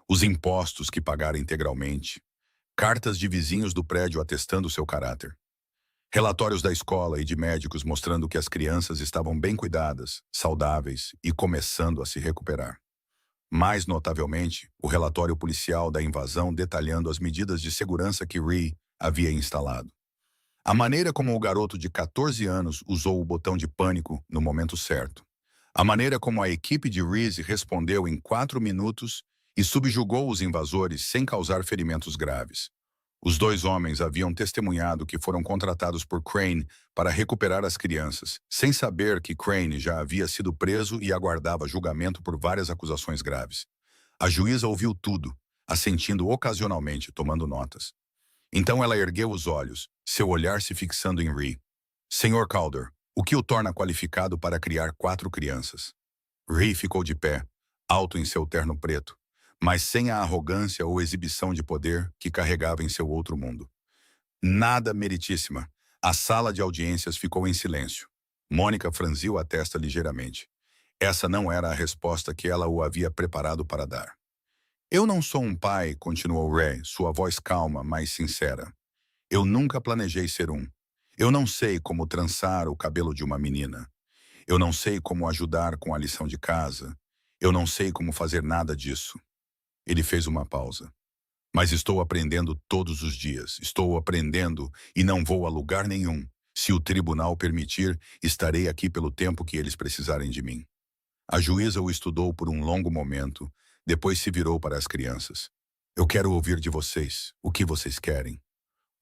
os impostos que pagara integralmente, cartas de vizinhos do prédio atestando seu caráter, relatórios da escola e de médicos mostrando que as crianças estavam bem cuidadas, saudáveis e começando a se recuperar. Mais notavelmente, o relatório policial da invasão detalhando as medidas de segurança que Ray havia instalado. A maneira como o garoto de 14 anos usou o botão de pânico no momento certo. A maneira como a equipe de Reese respondeu em 4 minutos e subjugou os invasores sem causar ferimentos graves. Os dois homens haviam testemunhado que foram contratados por Crane para recuperar as crianças, sem saber que Crane já havia sido preso e aguardava julgamento por várias acusações graves. A juíza ouviu tudo, assentindo ocasionalmente, tomando notas. Então ela ergueu os olhos, seu olhar se fixando em Ree. Senhor Calder, o que o torna qualificado para criar 4 crianças? Ree ficou de pé, alto em seu terno preto, mas sem a arrogância ou exibição de poder que carregava em seu outro mundo. Nada, meritíssima. A sala de audiências ficou em silêncio. Mônica franziu a testa ligeiramente. Essa não era a resposta que ela o havia preparado para dar. Eu não sou um pai, continuou Ray, sua voz calma, mas sincera. Eu nunca planejei ser um. Eu não sei como trançar o cabelo de uma menina. Eu não sei como ajudar com a lição de casa. Eu não sei como fazer nada disso. Ele fez uma pausa. Mas estou aprendendo todos os dias. Estou aprendendo e não vou a lugar nenhum. Se o tribunal permitir, estarei aqui pelo tempo que eles precisarem de mim. A juíza o estudou por um longo momento, depois se virou para as crianças. Eu quero ouvir de vocês. O que vocês querem?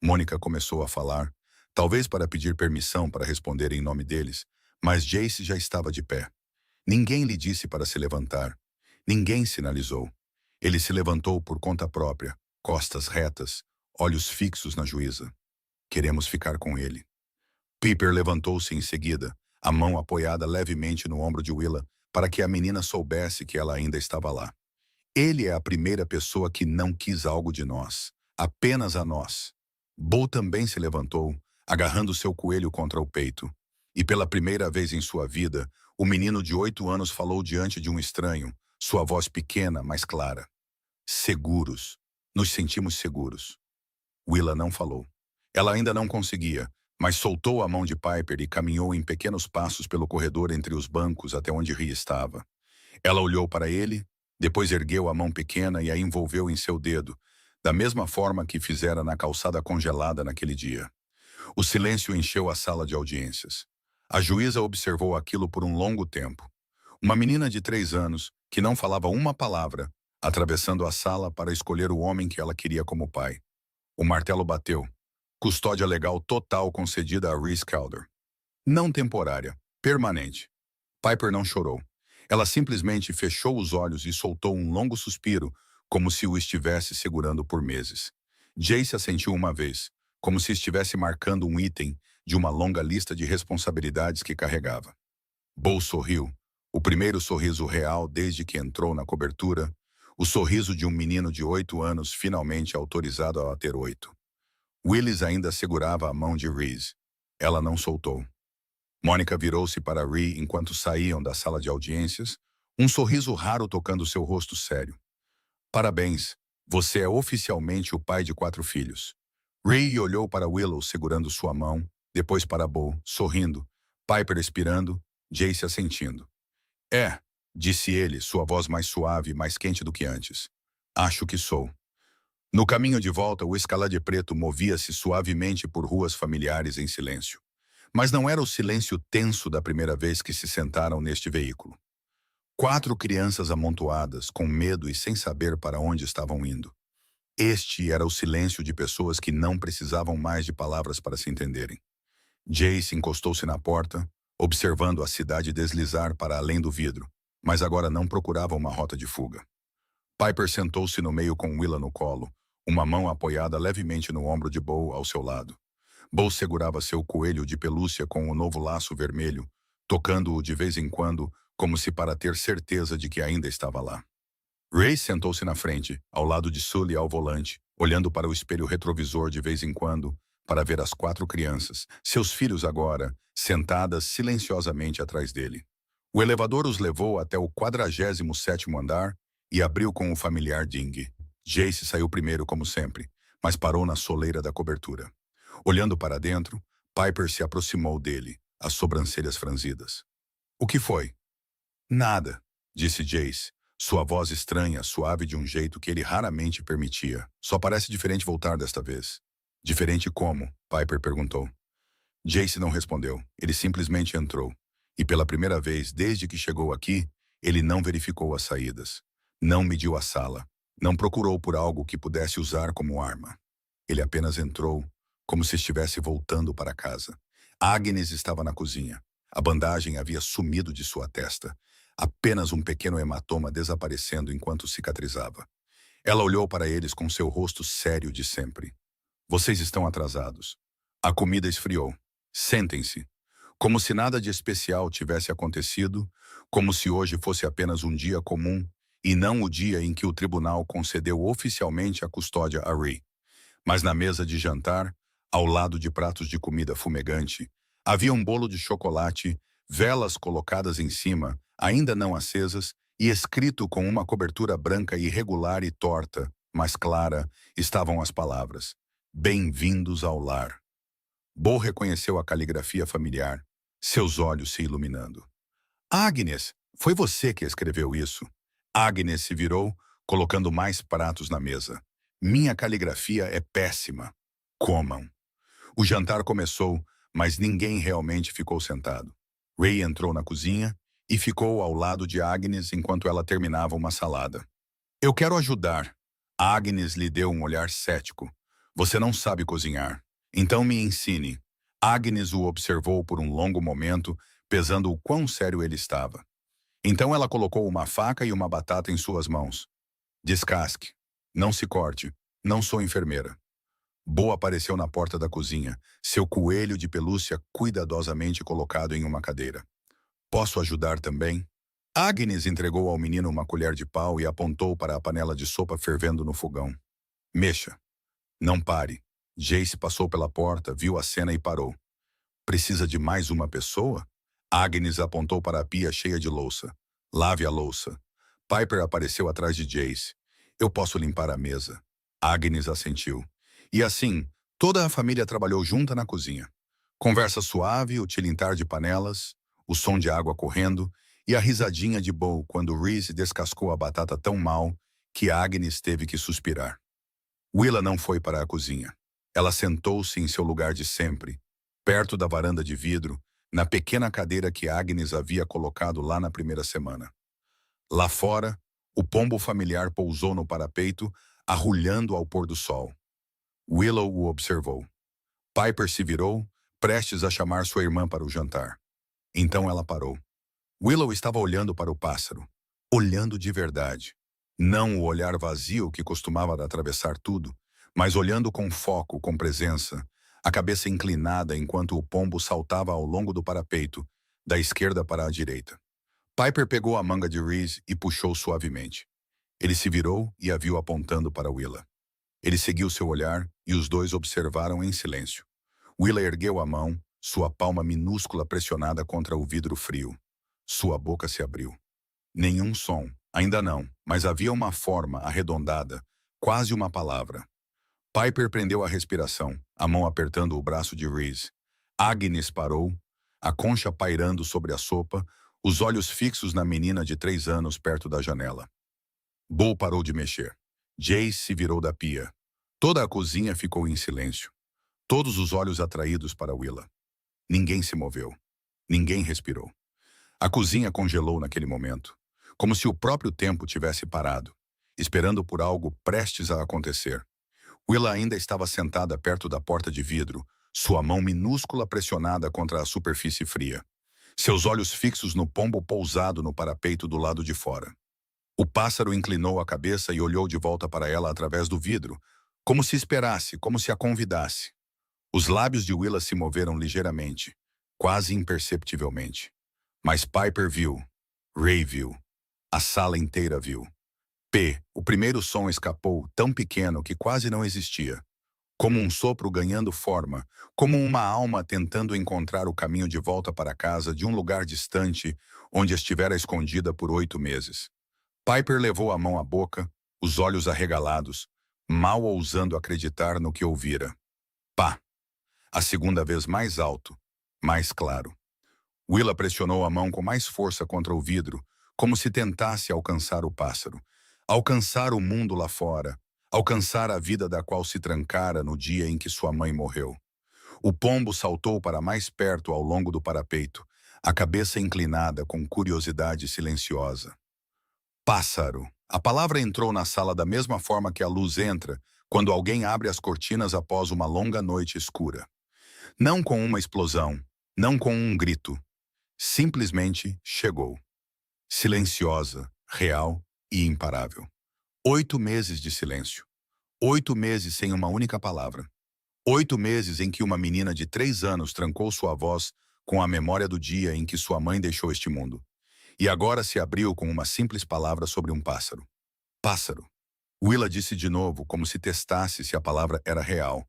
Mônica começou a falar, talvez para pedir permissão para responder em nome deles, mas Jace já estava de pé. Ninguém lhe disse para se levantar. Ninguém sinalizou. Ele se levantou por conta própria, costas retas, olhos fixos na juíza. Queremos ficar com ele. Piper levantou-se em seguida, a mão apoiada levemente no ombro de Willa, para que a menina soubesse que ela ainda estava lá. Ele é a primeira pessoa que não quis algo de nós, apenas a nós. Bo também se levantou, agarrando seu coelho contra o peito. E pela primeira vez em sua vida, o menino de 8 anos falou diante de um estranho, sua voz pequena, mas clara. Seguros. Nos sentimos seguros. Willa não falou. Ela ainda não conseguia, mas soltou a mão de Piper e caminhou em pequenos passos pelo corredor entre os bancos até onde Ree estava. Ela olhou para ele, depois ergueu a mão pequena e a envolveu em seu dedo, da mesma forma que fizera na calçada congelada naquele dia. O silêncio encheu a sala de audiências. A juíza observou aquilo por um longo tempo. Uma menina de 3 anos, que não falava uma palavra, atravessando a sala para escolher o homem que ela queria como pai. O martelo bateu. Custódia legal total concedida a Reese Calder. Não temporária, permanente. Piper não chorou. Ela simplesmente fechou os olhos e soltou um longo suspiro, como se o estivesse segurando por meses. Jace assentiu uma vez, como se estivesse marcando um item de uma longa lista de responsabilidades que carregava. Bo sorriu, o primeiro sorriso real desde que entrou na cobertura, o sorriso de um menino de 8 anos finalmente autorizado a ter 8. Willis ainda segurava a mão de Reese. Ela não soltou. Mônica virou-se para Ree enquanto saíam da sala de audiências, um sorriso raro tocando seu rosto sério. Parabéns, você é oficialmente o pai de 4 filhos. Ree olhou para Willow segurando sua mão, depois para Bo, sorrindo, Piper expirando, Jace assentindo. É, disse ele, sua voz mais suave e mais quente do que antes. Acho que sou. No caminho de volta, o Escalade Preto movia-se suavemente por ruas familiares em silêncio. Mas não era o silêncio tenso da primeira vez que se sentaram neste veículo. 4 crianças amontoadas, com medo e sem saber para onde estavam indo. Este era o silêncio de pessoas que não precisavam mais de palavras para se entenderem. Jace encostou-se na porta, observando a cidade deslizar para além do vidro, mas agora não procurava uma rota de fuga. Piper sentou-se no meio com Willa no colo, uma mão apoiada levemente no ombro de Bo ao seu lado. Bo segurava seu coelho de pelúcia com o novo laço vermelho, tocando-o de vez em quando, como se para ter certeza de que ainda estava lá. Ray sentou-se na frente, ao lado de Sully ao volante, olhando para o espelho retrovisor de vez em quando, para ver as 4 crianças, seus filhos agora, sentadas silenciosamente atrás dele. O elevador os levou até o 47º andar e abriu com o familiar ding. Jace saiu primeiro como sempre, mas parou na soleira da cobertura. Olhando para dentro, Piper se aproximou dele, as sobrancelhas franzidas. O que foi? Nada, disse Jace, sua voz estranha, suave de um jeito que ele raramente permitia. Só parece diferente voltar desta vez. Diferente como? Piper perguntou. Jace não respondeu. Ele simplesmente entrou. E pela primeira vez desde que chegou aqui, ele não verificou as saídas. Não mediu a sala. Não procurou por algo que pudesse usar como arma. Ele apenas entrou, como se estivesse voltando para casa. Agnes estava na cozinha. A bandagem havia sumido de sua testa. Apenas um pequeno hematoma desaparecendo enquanto cicatrizava. Ela olhou para eles com seu rosto sério de sempre. Vocês estão atrasados. A comida esfriou. Sentem-se. Como se nada de especial tivesse acontecido, como se hoje fosse apenas um dia comum e não o dia em que o tribunal concedeu oficialmente a custódia a Ray. Mas na mesa de jantar, ao lado de pratos de comida fumegante, havia um bolo de chocolate, velas colocadas em cima, ainda não acesas, e escrito com uma cobertura branca irregular e torta, mas clara, estavam as palavras: Bem-vindos ao lar. Bo reconheceu a caligrafia familiar, seus olhos se iluminando. Agnes, foi você que escreveu isso. Agnes se virou, colocando mais pratos na mesa. Minha caligrafia é péssima. Comam. O jantar começou, mas ninguém realmente ficou sentado. Ray entrou na cozinha e ficou ao lado de Agnes enquanto ela terminava uma salada. Eu quero ajudar. Agnes lhe deu um olhar cético. Você não sabe cozinhar. Então me ensine. Agnes o observou por um longo momento, pesando o quão sério ele estava. Então ela colocou uma faca e uma batata em suas mãos. Descasque. Não se corte. Não sou enfermeira. Bo apareceu na porta da cozinha, seu coelho de pelúcia cuidadosamente colocado em uma cadeira. Posso ajudar também? Agnes entregou ao menino uma colher de pau e apontou para a panela de sopa fervendo no fogão. Mexa. Não pare. Jace passou pela porta, viu a cena e parou. Precisa de mais uma pessoa? Agnes apontou para a pia cheia de louça. Lave a louça. Piper apareceu atrás de Jace. Eu posso limpar a mesa. Agnes assentiu. E assim, toda a família trabalhou junta na cozinha. Conversa suave, o tilintar de panelas, o som de água correndo e a risadinha de Bo quando Reese descascou a batata tão mal que Agnes teve que suspirar. Willa não foi para a cozinha. Ela sentou-se em seu lugar de sempre, perto da varanda de vidro, na pequena cadeira que Agnes havia colocado lá na primeira semana. Lá fora, o pombo familiar pousou no parapeito, arrulhando ao pôr do sol. Willow o observou. Piper se virou, prestes a chamar sua irmã para o jantar. Então ela parou. Willow estava olhando para o pássaro. Olhando de verdade. Não o olhar vazio que costumava atravessar tudo, mas olhando com foco, com presença, a cabeça inclinada enquanto o pombo saltava ao longo do parapeito, da esquerda para a direita. Piper pegou a manga de Reese e puxou suavemente. Ele se virou e a viu apontando para Willa. Ele seguiu seu olhar e os dois observaram em silêncio. Willa ergueu a mão, sua palma minúscula pressionada contra o vidro frio. Sua boca se abriu. Nenhum som, ainda não, mas havia uma forma arredondada, quase uma palavra. Piper prendeu a respiração, a mão apertando o braço de Reese. Agnes parou, a concha pairando sobre a sopa, os olhos fixos na menina de 3 anos perto da janela. Bo parou de mexer. Jace se virou da pia. Toda a cozinha ficou em silêncio. Todos os olhos atraídos para Willa. Ninguém se moveu. Ninguém respirou. A cozinha congelou naquele momento, como se o próprio tempo tivesse parado, esperando por algo prestes a acontecer. Willa ainda estava sentada perto da porta de vidro, sua mão minúscula pressionada contra a superfície fria. Seus olhos fixos no pombo pousado no parapeito do lado de fora. O pássaro inclinou a cabeça e olhou de volta para ela através do vidro, como se esperasse, como se a convidasse. Os lábios de Willa se moveram ligeiramente, quase imperceptivelmente. Mas Piper viu. Ray viu. A sala inteira viu. O primeiro som escapou, tão pequeno que quase não existia. Como um sopro ganhando forma, como uma alma tentando encontrar o caminho de volta para casa de um lugar distante, onde estivera escondida por 8 meses. Piper levou a mão à boca, os olhos arregalados, mal ousando acreditar no que ouvira. Pá! A segunda vez mais alto, mais claro. Willa pressionou a mão com mais força contra o vidro, como se tentasse alcançar o pássaro, alcançar o mundo lá fora, alcançar a vida da qual se trancara no dia em que sua mãe morreu. O pombo saltou para mais perto ao longo do parapeito, a cabeça inclinada com curiosidade silenciosa. Pássaro. A palavra entrou na sala da mesma forma que a luz entra quando alguém abre as cortinas após uma longa noite escura. Não com uma explosão, não com um grito. Simplesmente chegou. Silenciosa, real e imparável. 8 meses de silêncio. 8 meses sem uma única palavra. 8 meses em que uma menina de 3 anos trancou sua voz com a memória do dia em que sua mãe deixou este mundo. E agora se abriu com uma simples palavra sobre um pássaro. Pássaro. Willa disse de novo, como se testasse se a palavra era real,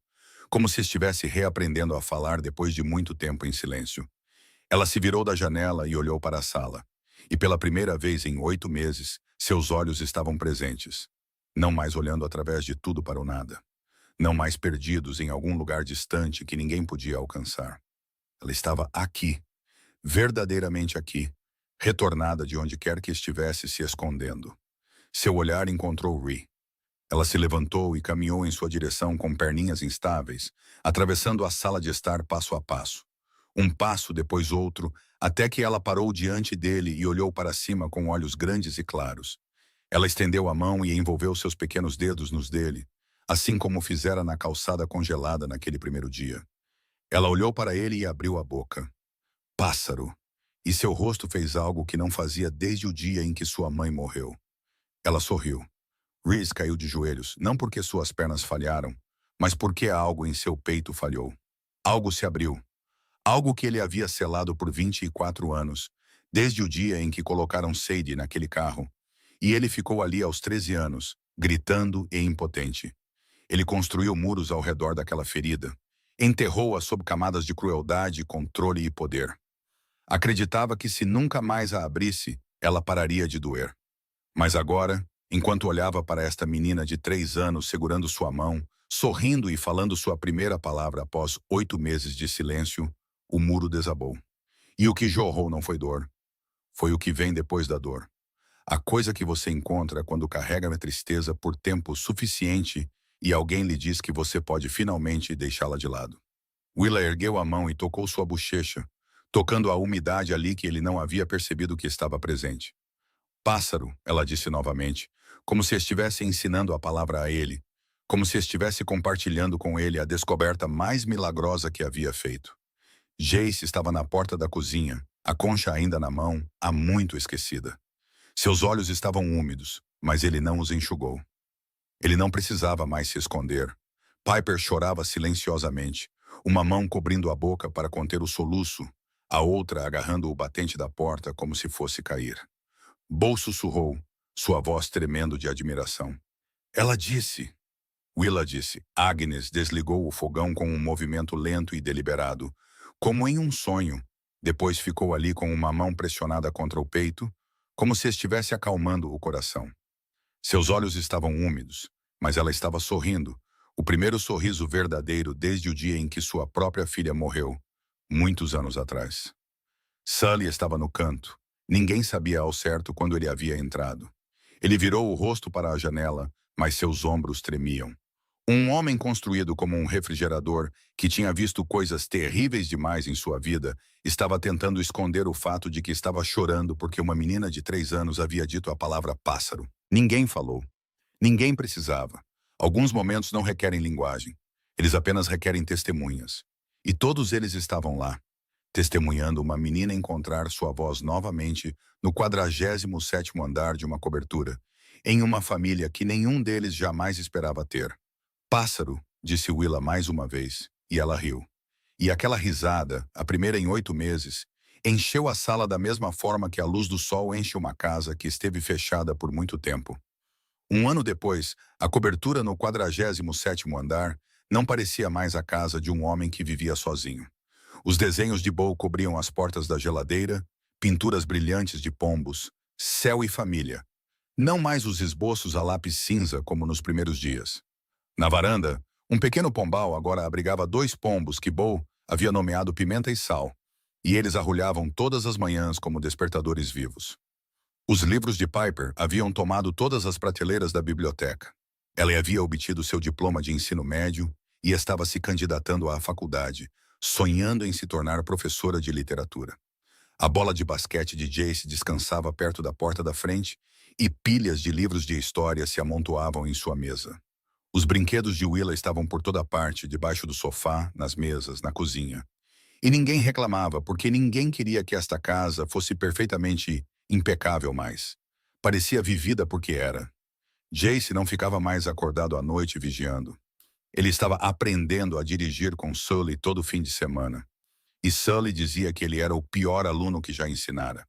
como se estivesse reaprendendo a falar depois de muito tempo em silêncio. Ela se virou da janela e olhou para a sala. E pela primeira vez em 8 meses, seus olhos estavam presentes. Não mais olhando através de tudo para o nada. Não mais perdidos em algum lugar distante que ninguém podia alcançar. Ela estava aqui, verdadeiramente aqui, retornada de onde quer que estivesse se escondendo. Seu olhar encontrou Ree. Ela se levantou e caminhou em sua direção com perninhas instáveis, atravessando a sala de estar passo a passo. Um passo depois outro, até que ela parou diante dele e olhou para cima com olhos grandes e claros. Ela estendeu a mão e envolveu seus pequenos dedos nos dele, assim como fizera na calçada congelada naquele primeiro dia. Ela olhou para ele e abriu a boca. Pássaro. E seu rosto fez algo que não fazia desde o dia em que sua mãe morreu. Ela sorriu. Reese caiu de joelhos, não porque suas pernas falharam, mas porque algo em seu peito falhou. Algo se abriu. Algo que ele havia selado por 24 anos, desde o dia em que colocaram Sadie naquele carro. E ele ficou ali aos 13 anos, gritando e impotente. Ele construiu muros ao redor daquela ferida. Enterrou-a sob camadas de crueldade, controle e poder. Acreditava que se nunca mais a abrisse, ela pararia de doer. Mas agora, enquanto olhava para esta menina de 3 anos segurando sua mão, sorrindo e falando sua primeira palavra após 8 meses de silêncio, o muro desabou. E o que jorrou não foi dor. Foi o que vem depois da dor. A coisa que você encontra quando carrega a tristeza por tempo suficiente e alguém lhe diz que você pode finalmente deixá-la de lado. Willa ergueu a mão e tocou sua bochecha, tocando a umidade ali que ele não havia percebido que estava presente. Pássaro, ela disse novamente, como se estivesse ensinando a palavra a ele, como se estivesse compartilhando com ele a descoberta mais milagrosa que havia feito. Jace estava na porta da cozinha, a concha ainda na mão, há muito esquecida. Seus olhos estavam úmidos, mas ele não os enxugou. Ele não precisava mais se esconder. Piper chorava silenciosamente, uma mão cobrindo a boca para conter o soluço, a outra agarrando o batente da porta como se fosse cair. Bo sussurrou, sua voz tremendo de admiração. Ela disse. Willa disse. Agnes desligou o fogão com um movimento lento e deliberado, como em um sonho. Depois ficou ali com uma mão pressionada contra o peito, como se estivesse acalmando o coração. Seus olhos estavam úmidos, mas ela estava sorrindo, o primeiro sorriso verdadeiro desde o dia em que sua própria filha morreu, muitos anos atrás. Sully estava no canto. Ninguém sabia ao certo quando ele havia entrado. Ele virou o rosto para a janela, mas seus ombros tremiam. Um homem construído como um refrigerador, que tinha visto coisas terríveis demais em sua vida, estava tentando esconder o fato de que estava chorando porque uma menina de 3 anos havia dito a palavra pássaro. Ninguém falou. Ninguém precisava. Alguns momentos não requerem linguagem. Eles apenas requerem testemunhas. E todos eles estavam lá, testemunhando uma menina encontrar sua voz novamente no 47º andar de uma cobertura, em uma família que nenhum deles jamais esperava ter. Pássaro, disse Willa mais uma vez, e ela riu. E aquela risada, a primeira em 8 meses, encheu a sala da mesma forma que a luz do sol enche uma casa que esteve fechada por muito tempo. Um ano depois, a cobertura no 47º andar não parecia mais a casa de um homem que vivia sozinho. Os desenhos de Bo cobriam as portas da geladeira, pinturas brilhantes de pombos, céu e família. Não mais os esboços a lápis cinza como nos primeiros dias. Na varanda, um pequeno pombal agora abrigava 2 pombos que Bo havia nomeado Pimenta e Sal, e eles arrulhavam todas as manhãs como despertadores vivos. Os livros de Piper haviam tomado todas as prateleiras da biblioteca. Ela havia obtido seu diploma de ensino médio e estava se candidatando à faculdade, sonhando em se tornar professora de literatura. A bola de basquete de Jace descansava perto da porta da frente e pilhas de livros de história se amontoavam em sua mesa. Os brinquedos de Willa estavam por toda parte, debaixo do sofá, nas mesas, na cozinha. E ninguém reclamava, porque ninguém queria que esta casa fosse perfeitamente impecável mais. Parecia vivida porque era. Jace não ficava mais acordado à noite vigiando. Ele estava aprendendo a dirigir com Sully todo fim de semana. E Sully dizia que ele era o pior aluno que já ensinara.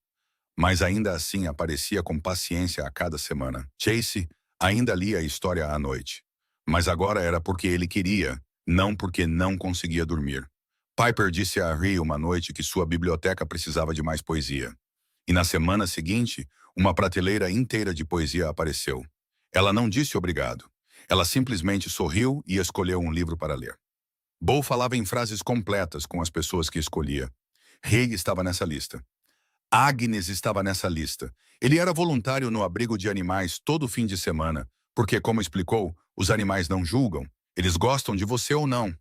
Mas ainda assim aparecia com paciência a cada semana. Jace ainda lia a história à noite. Mas agora era porque ele queria, não porque não conseguia dormir. Piper disse a Rhea uma noite que sua biblioteca precisava de mais poesia. E na semana seguinte, uma prateleira inteira de poesia apareceu. Ela não disse obrigado. Ela simplesmente sorriu e escolheu um livro para ler. Bo falava em frases completas com as pessoas que escolhia. Rhea estava nessa lista. Agnes estava nessa lista. Ele era voluntário no abrigo de animais todo fim de semana, porque, como explicou, os animais não julgam. Eles gostam de você ou não.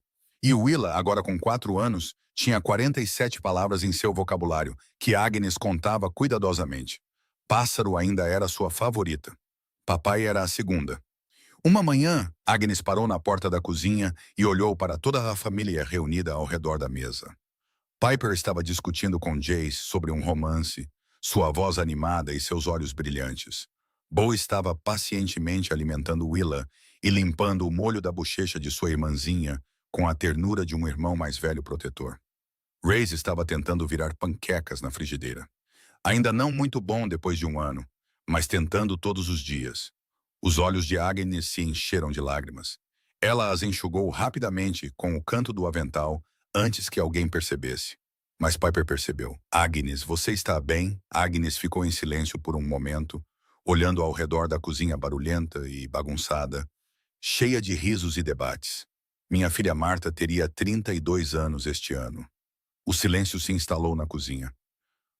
E Willa, agora com 4 anos, tinha 47 palavras em seu vocabulário, que Agnes contava cuidadosamente. Pássaro ainda era sua favorita. Papai era a segunda. Uma manhã, Agnes parou na porta da cozinha e olhou para toda a família reunida ao redor da mesa. Piper estava discutindo com Jace sobre um romance, sua voz animada e seus olhos brilhantes. Bo estava pacientemente alimentando Willa e limpando o molho da bochecha de sua irmãzinha com a ternura de um irmão mais velho protetor. Reyes estava tentando virar panquecas na frigideira. Ainda não muito bom depois de um ano, mas tentando todos os dias. Os olhos de Agnes se encheram de lágrimas. Ela as enxugou rapidamente com o canto do avental antes que alguém percebesse. Mas Piper percebeu. Agnes, você está bem? Agnes ficou em silêncio por um momento, olhando ao redor da cozinha barulhenta e bagunçada, cheia de risos e debates. Minha filha Marta teria 32 anos este ano. O silêncio se instalou na cozinha.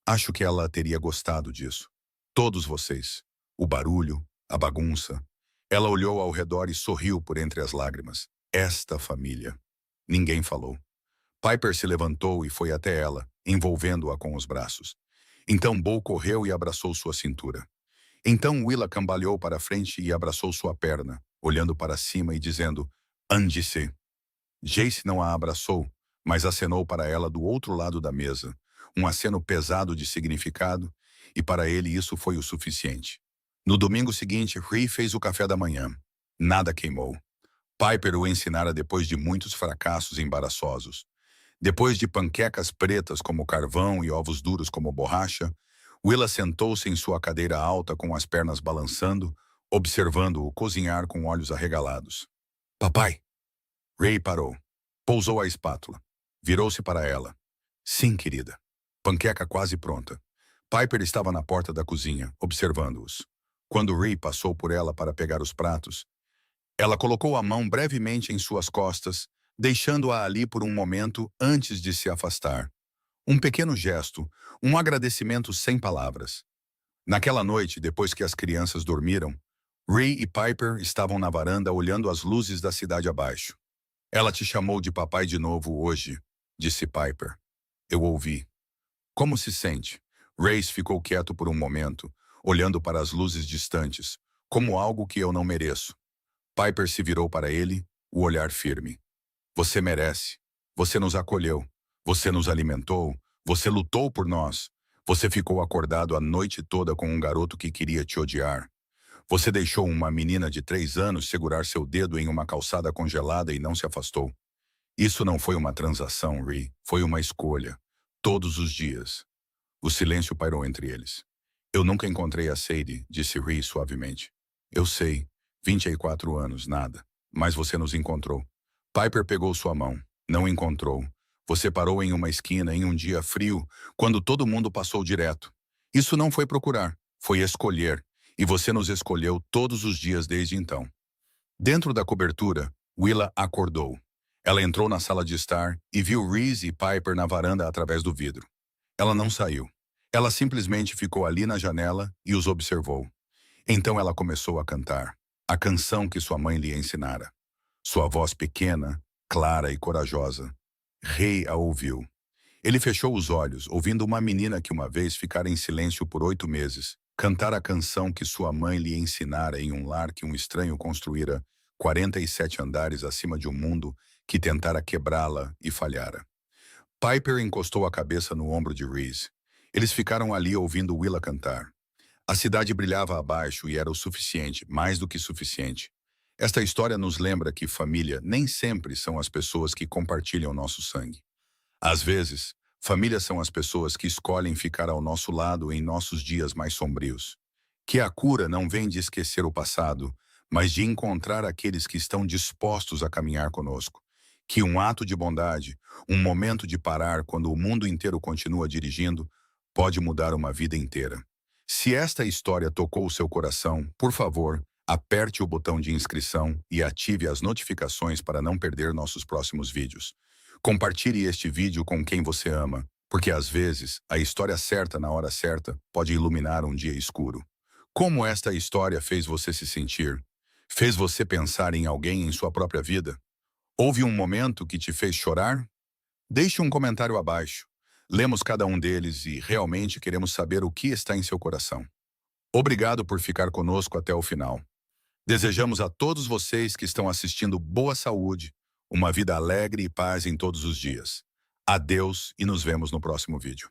Acho que ela teria gostado disso. Todos vocês. O barulho, a bagunça. Ela olhou ao redor e sorriu por entre as lágrimas. Esta família. Ninguém falou. Piper se levantou e foi até ela, envolvendo-a com os braços. Então Bo correu e abraçou sua cintura. Então Willa cambaleou para a frente e abraçou sua perna, olhando para cima e dizendo, ande-se. Jace não a abraçou, mas acenou para ela do outro lado da mesa, um aceno pesado de significado, e para ele isso foi o suficiente. No domingo seguinte, Rhea fez o café da manhã. Nada queimou. Piper o ensinara depois de muitos fracassos embaraçosos. Depois de panquecas pretas como carvão e ovos duros como borracha, Willa sentou-se em sua cadeira alta com as pernas balançando, observando-o cozinhar com olhos arregalados. Papai! Rhea parou. Pousou a espátula. Virou-se para ela. Sim, querida. Panqueca quase pronta. Piper estava na porta da cozinha, observando-os. Quando Rhea passou por ela para pegar os pratos, ela colocou a mão brevemente em suas costas, deixando-a ali por um momento antes de se afastar. Um pequeno gesto, um agradecimento sem palavras. Naquela noite, depois que as crianças dormiram, Rhea e Piper estavam na varanda olhando as luzes da cidade abaixo. Ela te chamou de papai de novo hoje, disse Piper. Eu ouvi. Como se sente? Reyes ficou quieto por um momento, olhando para as luzes distantes, como algo que eu não mereço. Piper se virou para ele, o olhar firme. Você merece. Você nos acolheu. Você nos alimentou. Você lutou por nós. Você ficou acordado a noite toda com um garoto que queria te odiar. Você deixou uma menina de 3 anos segurar seu dedo em uma calçada congelada e não se afastou. Isso não foi uma transação, Rhea. Foi uma escolha. Todos os dias. O silêncio pairou entre eles. Eu nunca encontrei a Sadie, disse Rhea suavemente. Eu sei. 24 anos, nada. Mas você nos encontrou. Piper pegou sua mão. Não encontrou. Você parou em uma esquina em um dia frio, quando todo mundo passou direto. Isso não foi procurar. Foi escolher. E você nos escolheu todos os dias desde então. Dentro da cobertura, Willa acordou. Ela entrou na sala de estar e viu Reese e Piper na varanda através do vidro. Ela não saiu. Ela simplesmente ficou ali na janela e os observou. Então ela começou a cantar. A canção que sua mãe lhe ensinara. Sua voz pequena, clara e corajosa. Rei a ouviu. Ele fechou os olhos, ouvindo uma menina que uma vez ficara em silêncio por 8 meses, cantar a canção que sua mãe lhe ensinara em um lar que um estranho construíra 47 andares acima de um mundo que tentara quebrá-la e falhara. Piper encostou a cabeça no ombro de Reese. Eles ficaram ali ouvindo Willa cantar. A cidade brilhava abaixo e era o suficiente, mais do que suficiente. Esta história nos lembra que família nem sempre são as pessoas que compartilham nosso sangue. Às vezes, famílias são as pessoas que escolhem ficar ao nosso lado em nossos dias mais sombrios. Que a cura não vem de esquecer o passado, mas de encontrar aqueles que estão dispostos a caminhar conosco. Que um ato de bondade, um momento de parar quando o mundo inteiro continua dirigindo, pode mudar uma vida inteira. Se esta história tocou o seu coração, por favor, aperte o botão de inscrição e ative as notificações para não perder nossos próximos vídeos. Compartilhe este vídeo com quem você ama, porque às vezes a história certa na hora certa pode iluminar um dia escuro. Como esta história fez você se sentir? Fez você pensar em alguém em sua própria vida? Houve um momento que te fez chorar? Deixe um comentário abaixo. Lemos cada um deles e realmente queremos saber o que está em seu coração. Obrigado por ficar conosco até o final. Desejamos a todos vocês que estão assistindo boa saúde, uma vida alegre e paz em todos os dias. Adeus e nos vemos no próximo vídeo.